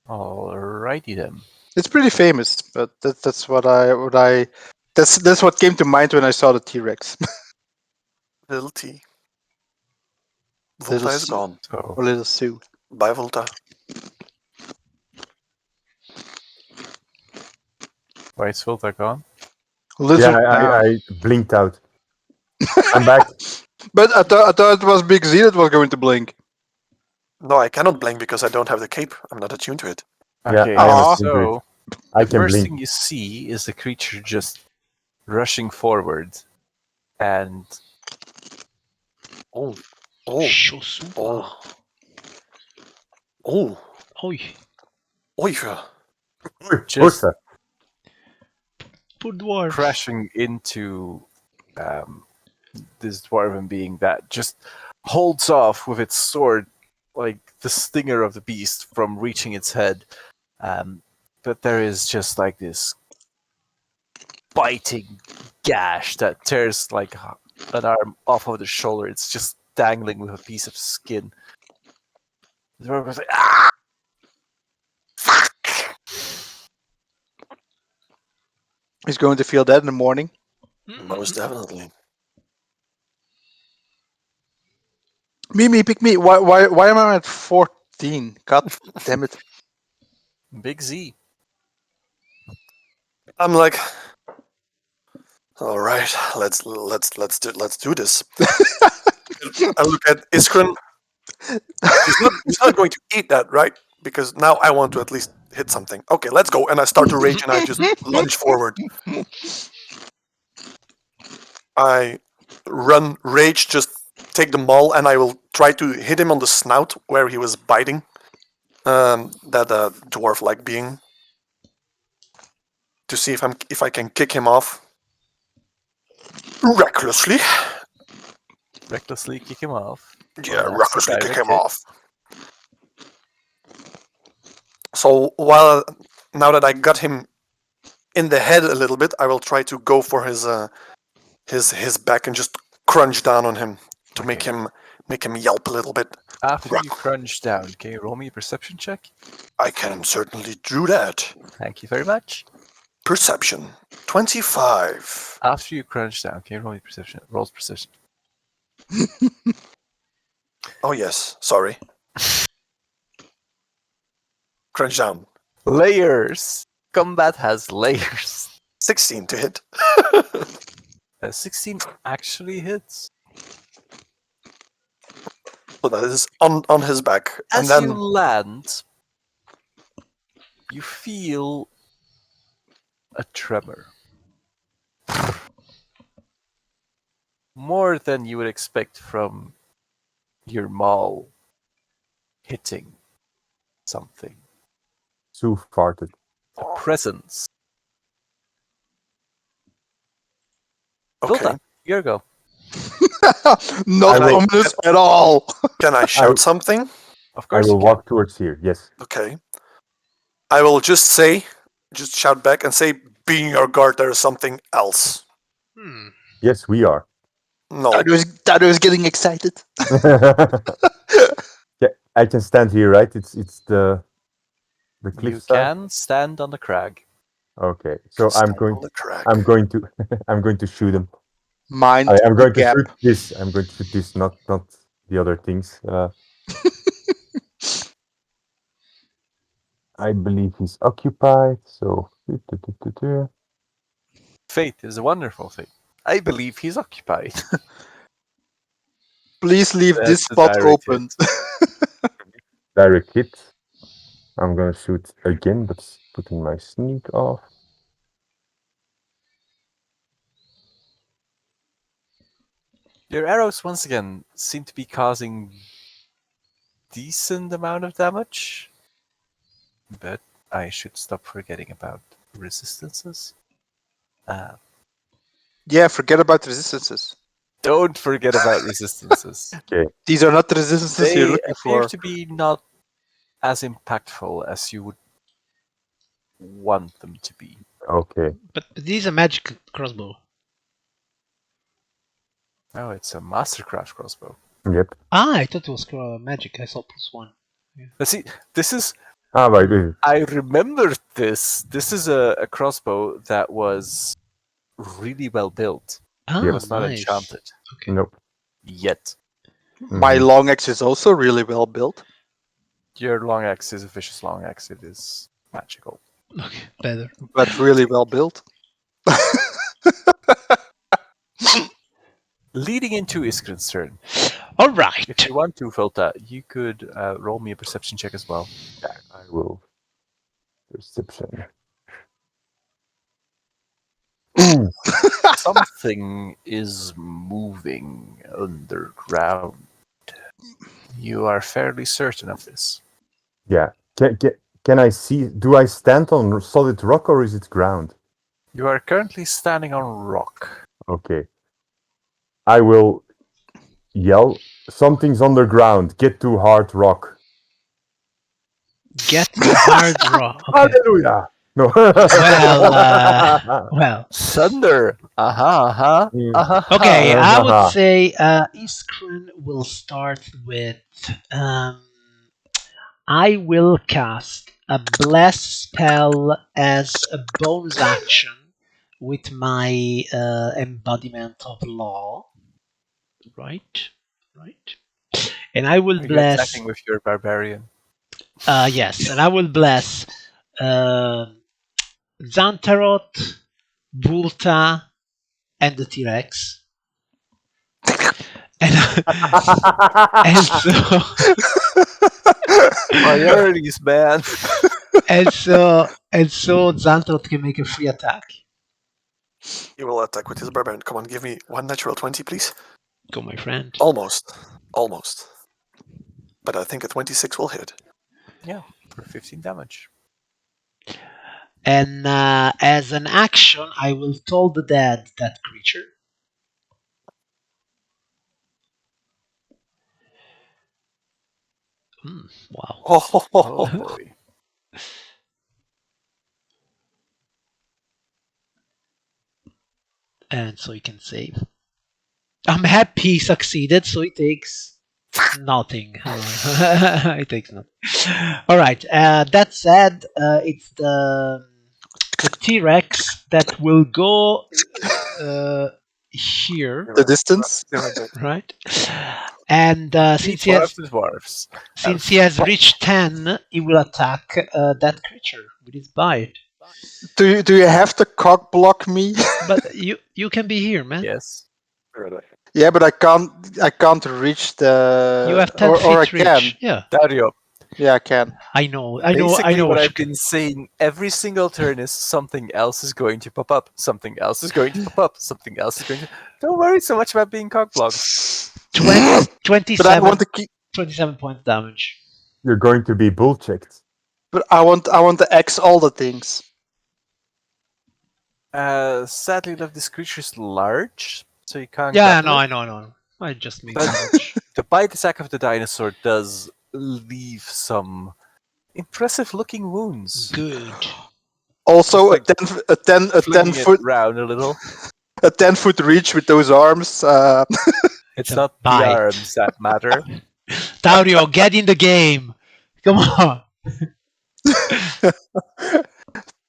Alrighty then. It's pretty famous, but that's that's what came to mind when I saw the T-Rex. Little T. Little Volta is Sue. gone. So, Or Little Sue. Bye, Volta. why is Filter gone? Lizard Yeah, man. I blinked out. I'm back. But I thought it was Big Z that was going to blink. No, I cannot blink because I don't have the cape. I'm not attuned to it. Yeah, Okay, I am Aw. attuned to it. so I the can first blink. thing you see is the creature just rushing forward, and Oh, oh, Shosuba. oh, oh, Oi, oh, yeah. just Ursa. poor dwarf. crashing into this dwarven being that just holds off with its sword, like the stinger of the beast, from reaching its head. But there is just like this biting gash that tears like an arm off of the shoulder. It's just dangling with a piece of skin. The dwarf goes like, "Ah! Fuck!" He's going to feel that in the morning. Most definitely. Me, pick me. Why am I at 14? God damn it. Big Z. I'm like, all right, let's do this. I look at Iskren. He's not going to eat that, right? Because now I want to at least hit something. Okay, let's go. And I start to rage and I just lunge forward. I run, rage, just take the maul, and I will try to hit him on the snout where he was biting. That dwarf-like being, to see if I can kick him off recklessly. Recklessly kick him off. Yeah, Well, that's a recklessly kick direct him hit. off. So now that I got him in the head a little bit, I will try to go for his back and just crunch down on him to make him yelp a little bit. After you crunch down, can you roll me a perception check? I can certainly do that. Thank you very much. Perception 25. After you crunch down, can you roll me perception? Rolls perception. Oh yes, sorry. Crunch down. Layers. Combat has layers. 16 to hit. 16 actually hits. So that is on his back. As and you then land, you feel a tremor. More than you would expect from your maul hitting something. Sue farted. A presence. okay. Vilta, your go. Not I will- ominous at all. Can I shout something? Of I course will you can. walk towards here. Yes. Okay. I will just shout back and say, being your guard, there is something else. Yes, we are. No. Taru is getting excited. Yeah, I can stand here, right? It's the You cliffside. can stand on the crag. Okay, so I'm Stand going. on the crack. I'm going to. I'm going to shoot him. Mind I'm the going to gap. shoot this. I'm going to shoot this, not the other things. I believe he's occupied. So. Fate is a wonderful thing. I believe he's occupied. Please leave That's this the spot direct open. Direct hit. I'm gonna shoot again, but putting my sneak off. Your arrows once again seem to be causing decent amount of damage. But I should stop forgetting about resistances. Yeah, forget about resistances. Don't forget about resistances. These are not the resistances you're They looking appear for. to be not as impactful as you would want them to be. Okay. But this is a magic crossbow. Oh, it's a Mastercraft crossbow. Yep. Ah, I thought it was magic. I saw +1. Now see, this is... Right. I remember this. This is a crossbow that was really well built. Ah, It was not nice. enchanted. Okay. Nope. Yet. My Mhm. long axe is also really well built. Your long axe is a vicious long axe. It is magical. Okay, better. But really well built. Leading into Iskrin's turn. All right. If you want to, Volta, you could roll me a perception check as well. Yeah, I will. Perception. Ooh, Something is moving underground. You are fairly certain of this. yeah. Can I see? Do I stand on solid rock or is it ground? You are currently standing on rock. Okay. I will yell. Something's underground. Get to hard rock. Get the hard raw. Okay. Hallelujah. No. Well. Thunder! Mm. Okay, I would Uh-huh. say Iskrin will start with. I will cast a bless spell as a bonus action with my embodiment of law. Right. And I will Are you bless. attacking with your barbarian? Yes, and I will bless Xantarot, Bulta, and the T-Rex. And so Priorities, man. and so Xantarot can make a free attack. He will attack with his barbarian. Come on, give me one natural 20, please. Go, my friend. Almost. But I think a 26 will hit. Yeah, for 15 damage. And as an action, I will toll the dead that creature. Wow. Oh boy. And so he can save. I'm happy he succeeded, so he takes nothing. He takes nothing. All right. That said, it's the T-Rex that will go here, The distance. right? And Each one of the dwarfs. since he has reached 10, he will attack that creature with his bite. Do you have to cock block me? But you can be here, man. Yes. Yeah, but I can't reach the. You have 10 or I feet can. reach. Yeah, Dario, Yeah, I can. I know basically what you I've been saying every single turn is something else is going to pop up. Something else is going to pop up. Something else is going to... Don't worry so much about being cockblocked. 27, But I want to keep. 27 points damage. You're going to be bull checked. But I want to X all the things. Sadly enough, this creature is large, so you can't Yeah, grapple no, it. I know. I just made But- damage. The bite attack of the dinosaur does leave some impressive-looking wounds. Good. Also, Just a 10 Flinging it foot round a little. a 10-foot reach with those arms. It's a not the bite. arms that matter. Dario, get in the game. Come on.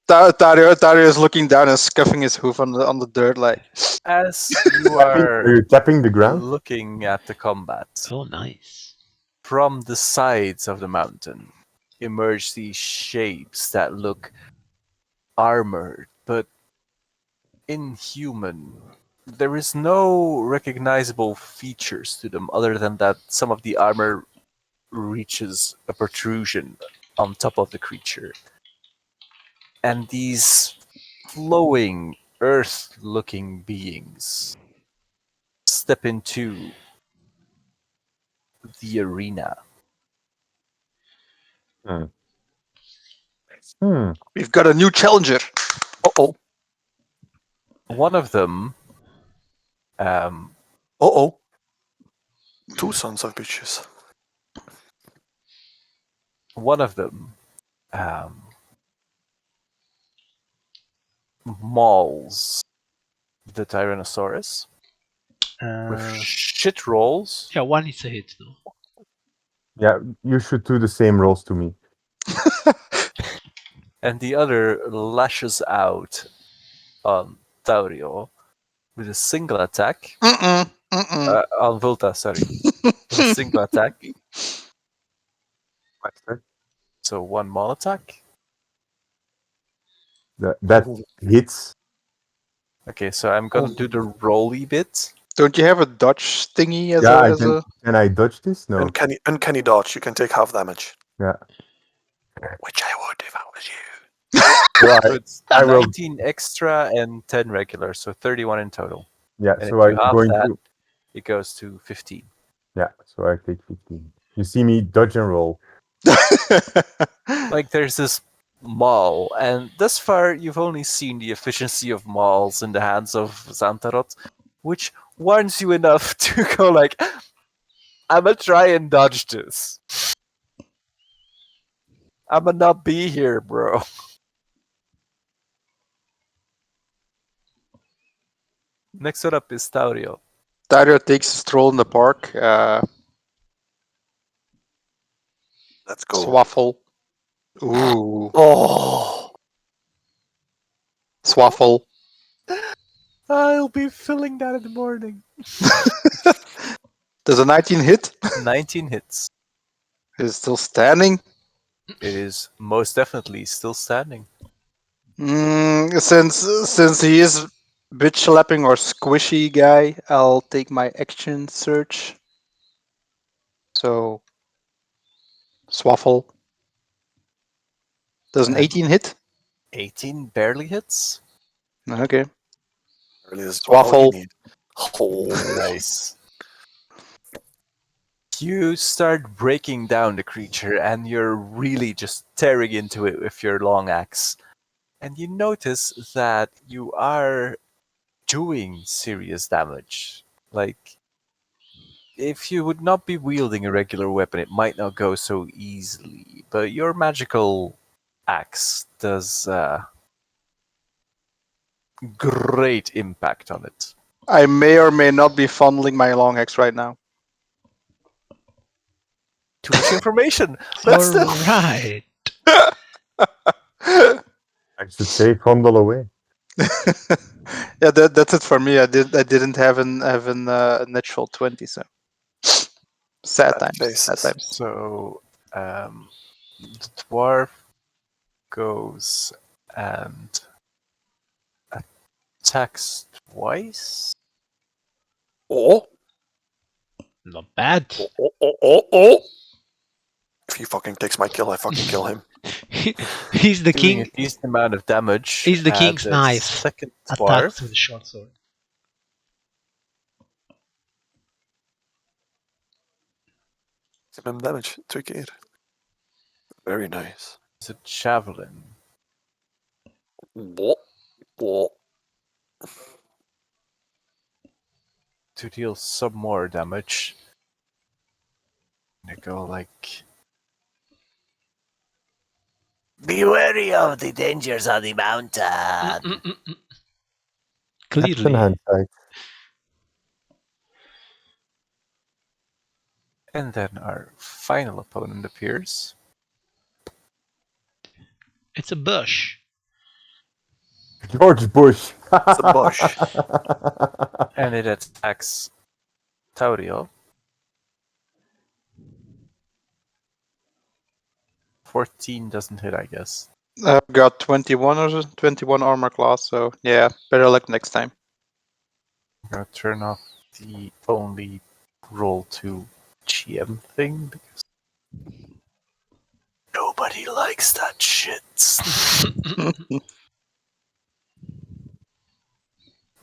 Dario is looking down and scuffing his hoof on the dirt like. As you Are are you tapping the ground? looking at the combat, Oh, nice. from the sides of the mountain emerge these shapes that look armored, but inhuman. There is no recognizable features to them other than that some of the armor reaches a protrusion on top of the creature. And these flowing, earth-looking beings step into the arena. We've got a new challenger. Uh-oh. One of them, um, Uh-oh. Two sons of bitches. um, mauls the Tyrannosaurus with shit rolls. Yeah, one is a hit though. Yeah, you should do the same rolls to me. And the other lashes out on Taurio with a single attack. On Volta, sorry. With a single attack. So one maul attack. That hits. Okay, so I'm gonna do the rolly bit. Don't you have a dodge thingy as Yeah, a? can I dodge this? No. Uncanny dodge. You can take half damage. Yeah. Which I would if I was you. So So it's I will. 19 extra and 10 regular, so 31 in total. Yeah, And so if you I'm halve going that, to. it goes to 15. Yeah, so I take 15. You see me dodge and roll. Like there's this maul, and thus far you've only seen the efficiency of mauls in the hands of Xantarot, which warns you enough to go like, I'ma try and dodge this. I'ma not be here, bro. Next one up is Taurio. Dario takes a stroll in the park. Let's go. Swaffle. Ooh, Oh. swaffle. I'll be filling that in the morning. Does a 19 hit? 19 hits. Is still standing. It is most definitely still standing. Since he is bitch slapping or squishy guy, I'll take my action search. So, swaffle. Does an 18 hit? 18 barely hits. Okay. Really is all you Swaffle. need. Oh. Nice. You start breaking down the creature and you're really just tearing into it with your long axe. And you notice that you are doing serious damage. Like, if you would not be wielding a regular weapon, it might not go so easily. But your magical axe does great impact on it. I may or may not be funneling my long axe right now. Too much information. Let's All right. I should say fondle away. Yeah, that's it for me. I didn't have a natural 20, so sad Bad times. Sad faces. times. So the dwarf goes and attacks twice. Oh, Not bad. oh. If he fucking takes my kill, I fucking kill him. He's the Doing a king. decent amount of damage. He's the king's The knife. second Attacks dwarf with a short sword. Maximum damage, 2k. Very nice. is a javelin. Oh. To deal some more damage. They go like. Be wary of the dangers on the mountain. Captain Clearly. hindsight. And then our final opponent appears. It's a bush. George Bush. It's a bush. And it attacks Tauriel. 14 doesn't hit, I guess. I've got 21 or 21 armor class, so yeah, better luck next time. I'm gonna turn off the only roll to GM thing because nobody likes that shit.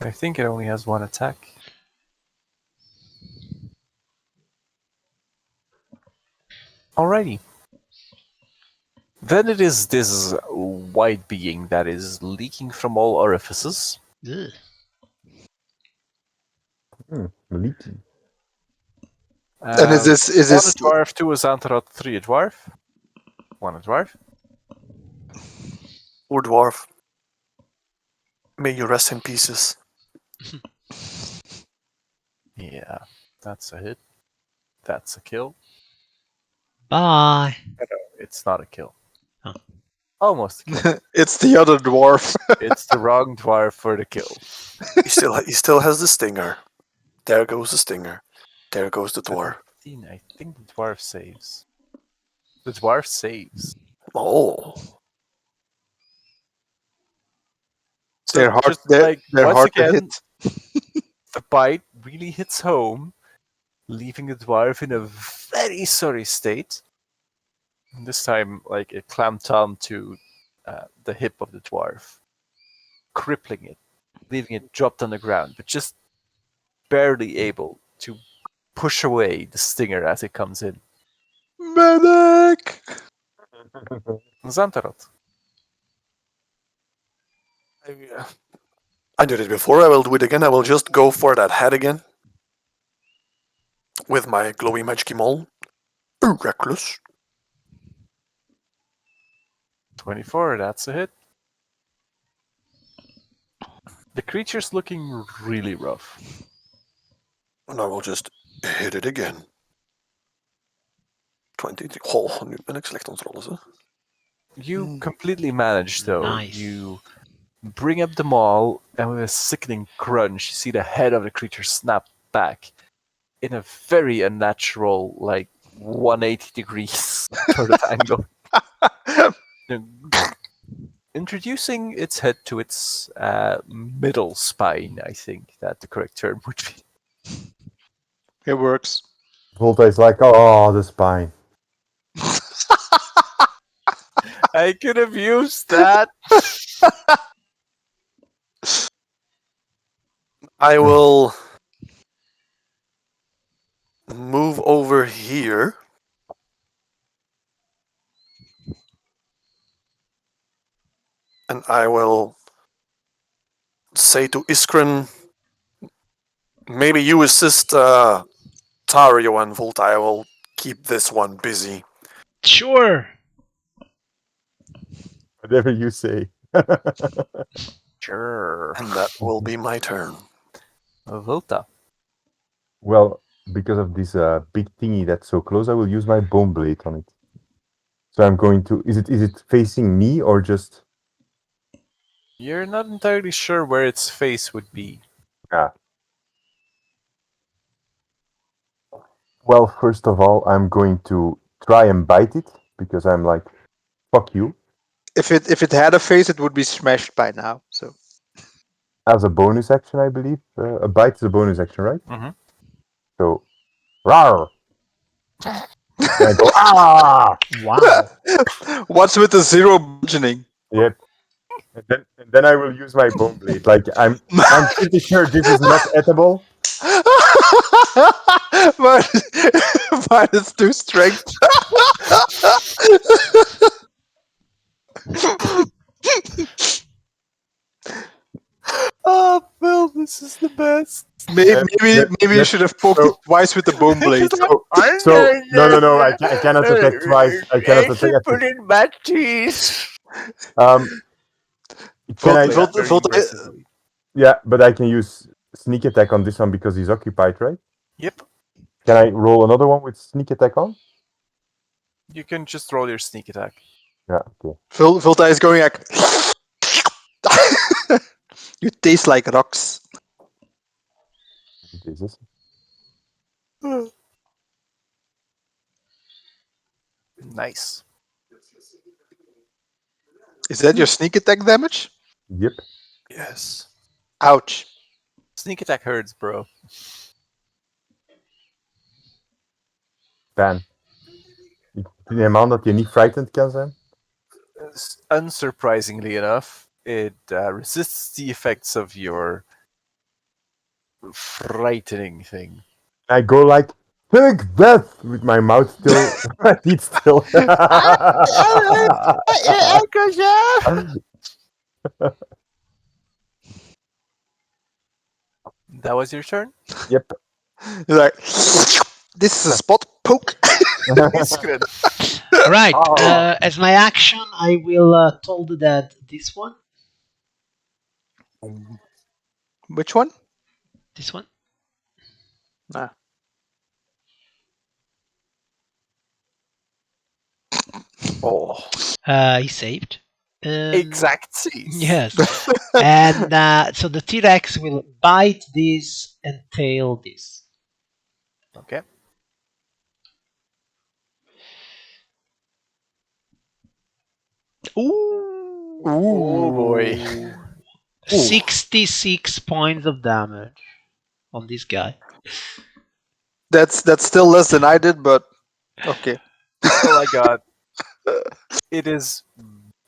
I think it only has one attack. Alrighty. Then it is this white being that is leaking from all orifices. Ugh. Leaky. And is this One a dwarf, two a Xantharot, three a dwarf. One a dwarf. Poor dwarf. May you rest in pieces. Yeah, that's a hit. That's a kill. Bye. It's not a kill. Oh. Almost a kill. it's the other dwarf? It's the wrong dwarf for the kill. He still has the stinger. There goes the stinger. There goes the dwarf. I think the dwarf saves. The dwarf saves. Oh. So They're hard. just They're once hard to again, hit. the bite really hits home, leaving the dwarf in a very sorry state. And this time, it clamped on to the hip of the dwarf, crippling it, leaving it dropped on the ground, but just barely able to push away the stinger as it comes in. Medic! Xantharot. I did it before, I will do it again. I will just go for that head again. With my glowy magic mole. Reckless. 24, that's a hit. The creature's looking really rough. And I will just hit it again. 20. Oh, nu ben ik slecht aan het rollen, hè. You completely manage, though. Nice. You bring up the maul, and with a sickening crunch, you see the head of the creature snap back in a very unnatural, 180 degrees sort of angle. Introducing its head to its middle spine, I think that the correct term would be. It works. Volta is like, oh, the spine. I could have used that. I will move over here. And I will say to Iskren, maybe you assist Tario and Volta. I will keep this one busy. Sure. Whatever you say. Sure. And that will be my turn. Volta. Well, because of this big thingy that's so close, I will use my bone blade on it. So I'm going to. Is it facing me or just? You're not entirely sure where its face would be. Ah. Well, first of all, I'm going to try and bite it because I'm like, fuck you. If it had a face, it would be smashed by now. So As a bonus action, I believe. A bite is a bonus action, right? Mhm. So, rawr! And I go, ah! Wow. what's with the zero bludgeoning? Yep. And then I will use my bone blade. Like I'm pretty sure this is not edible. but minus 2 strength. Oh, Phil, this is the best. Maybe you should have poked it so- twice with the bone blade. So no, I cannot attack twice. I cannot attack. Put in my teeth. Um, can I? Very aggressively. Yeah, but I can use sneak attack on this one because he's occupied, right? Yep. Can I roll another one with sneak attack on? You can just roll your sneak attack. Yeah. Okay. Volta is going like. You taste like rocks. Jesus. Nice. Is that your sneak attack damage? Yep. Yes. Ouch. Sneak attack hurts, bro. Ban. Ik neem aan dat je niet frightened kan zijn. Unsurprisingly enough, it resists the effects of your frightening thing. I go like, take that! With my mouth still, my teeth still. That was your turn? Yep. You're like, this is a spot poke. It's good. Right. Oh. As my action, I will told that this one. Which one? This one. Ah. Oh. He saved. Exact seize. Yes. And so the T-Rex will bite this and tail this. Okay. Ooh. Oh boy. 66 points of damage on this guy. That's still less than I did, but okay. Oh my god. It is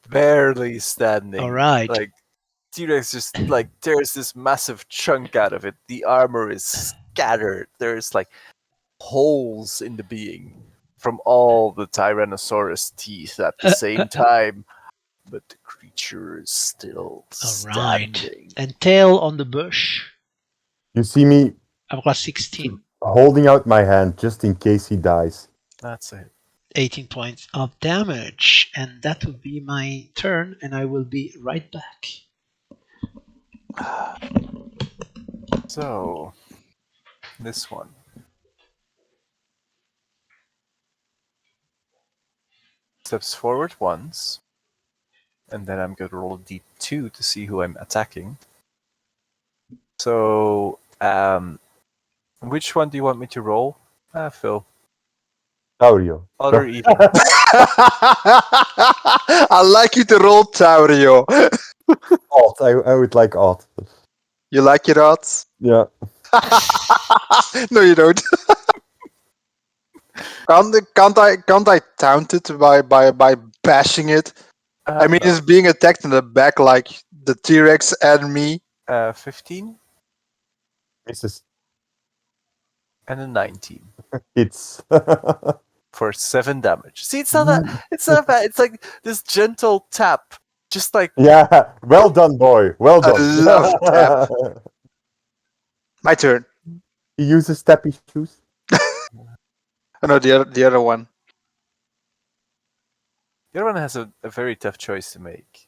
barely standing. All right. Like T-Rex just like tears this massive chunk out of it. The armor is scattered. There's like holes in the being from all the Tyrannosaurus teeth at the same time. But the creature is still right. standing. And tail on the bush. You see me I've got 16. holding out my hand just in case he dies. That's it. 18 points of damage. And that will be my turn, and I will be right back. So, this one. Steps forward once. And then I'm going to roll a d2 to see who I'm attacking. So, which one do you want me to roll? Phil. Taurio. Other evil. I like you to roll Taurio. Alt. I would like alt. You like your odds? Yeah. No, you don't. Can't I taunt it by bashing it? I mean, it's being attacked in the back like the T-Rex and me. 15 Misses. and a 19 It's. for 7 damage. See, it's not that. It's not bad. It's like this gentle tap, just like Yeah. Well done, boy. Well I done. love tap. My turn. He uses tappy shoes. Oh, no, the other one. the other one has a very tough choice to make.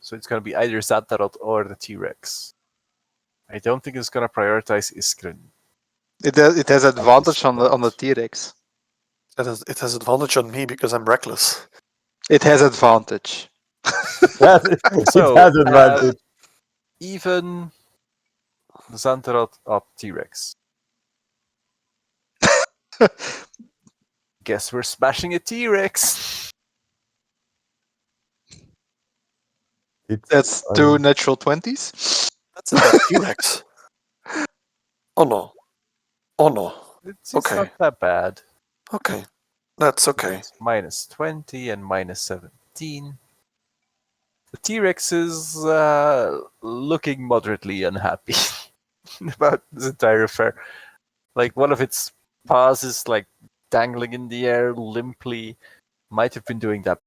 So it's going to be either Xantarot or the T-Rex. I don't think it's going to prioritize Iskrin. It has advantage on the T-Rex. It has advantage on me because I'm reckless. It has advantage. It So, has advantage. even Xantarot up T-Rex. Guess we're smashing a T-Rex. That's 2 natural 20s. That's a dead T-Rex. Oh no. Oh no. It's Okay. not that bad. Okay. That's okay. It's minus 20 and minus 17. The T-Rex is looking moderately unhappy about this entire affair. Like, one of its paws is like dangling in the air limply. Might have been doing that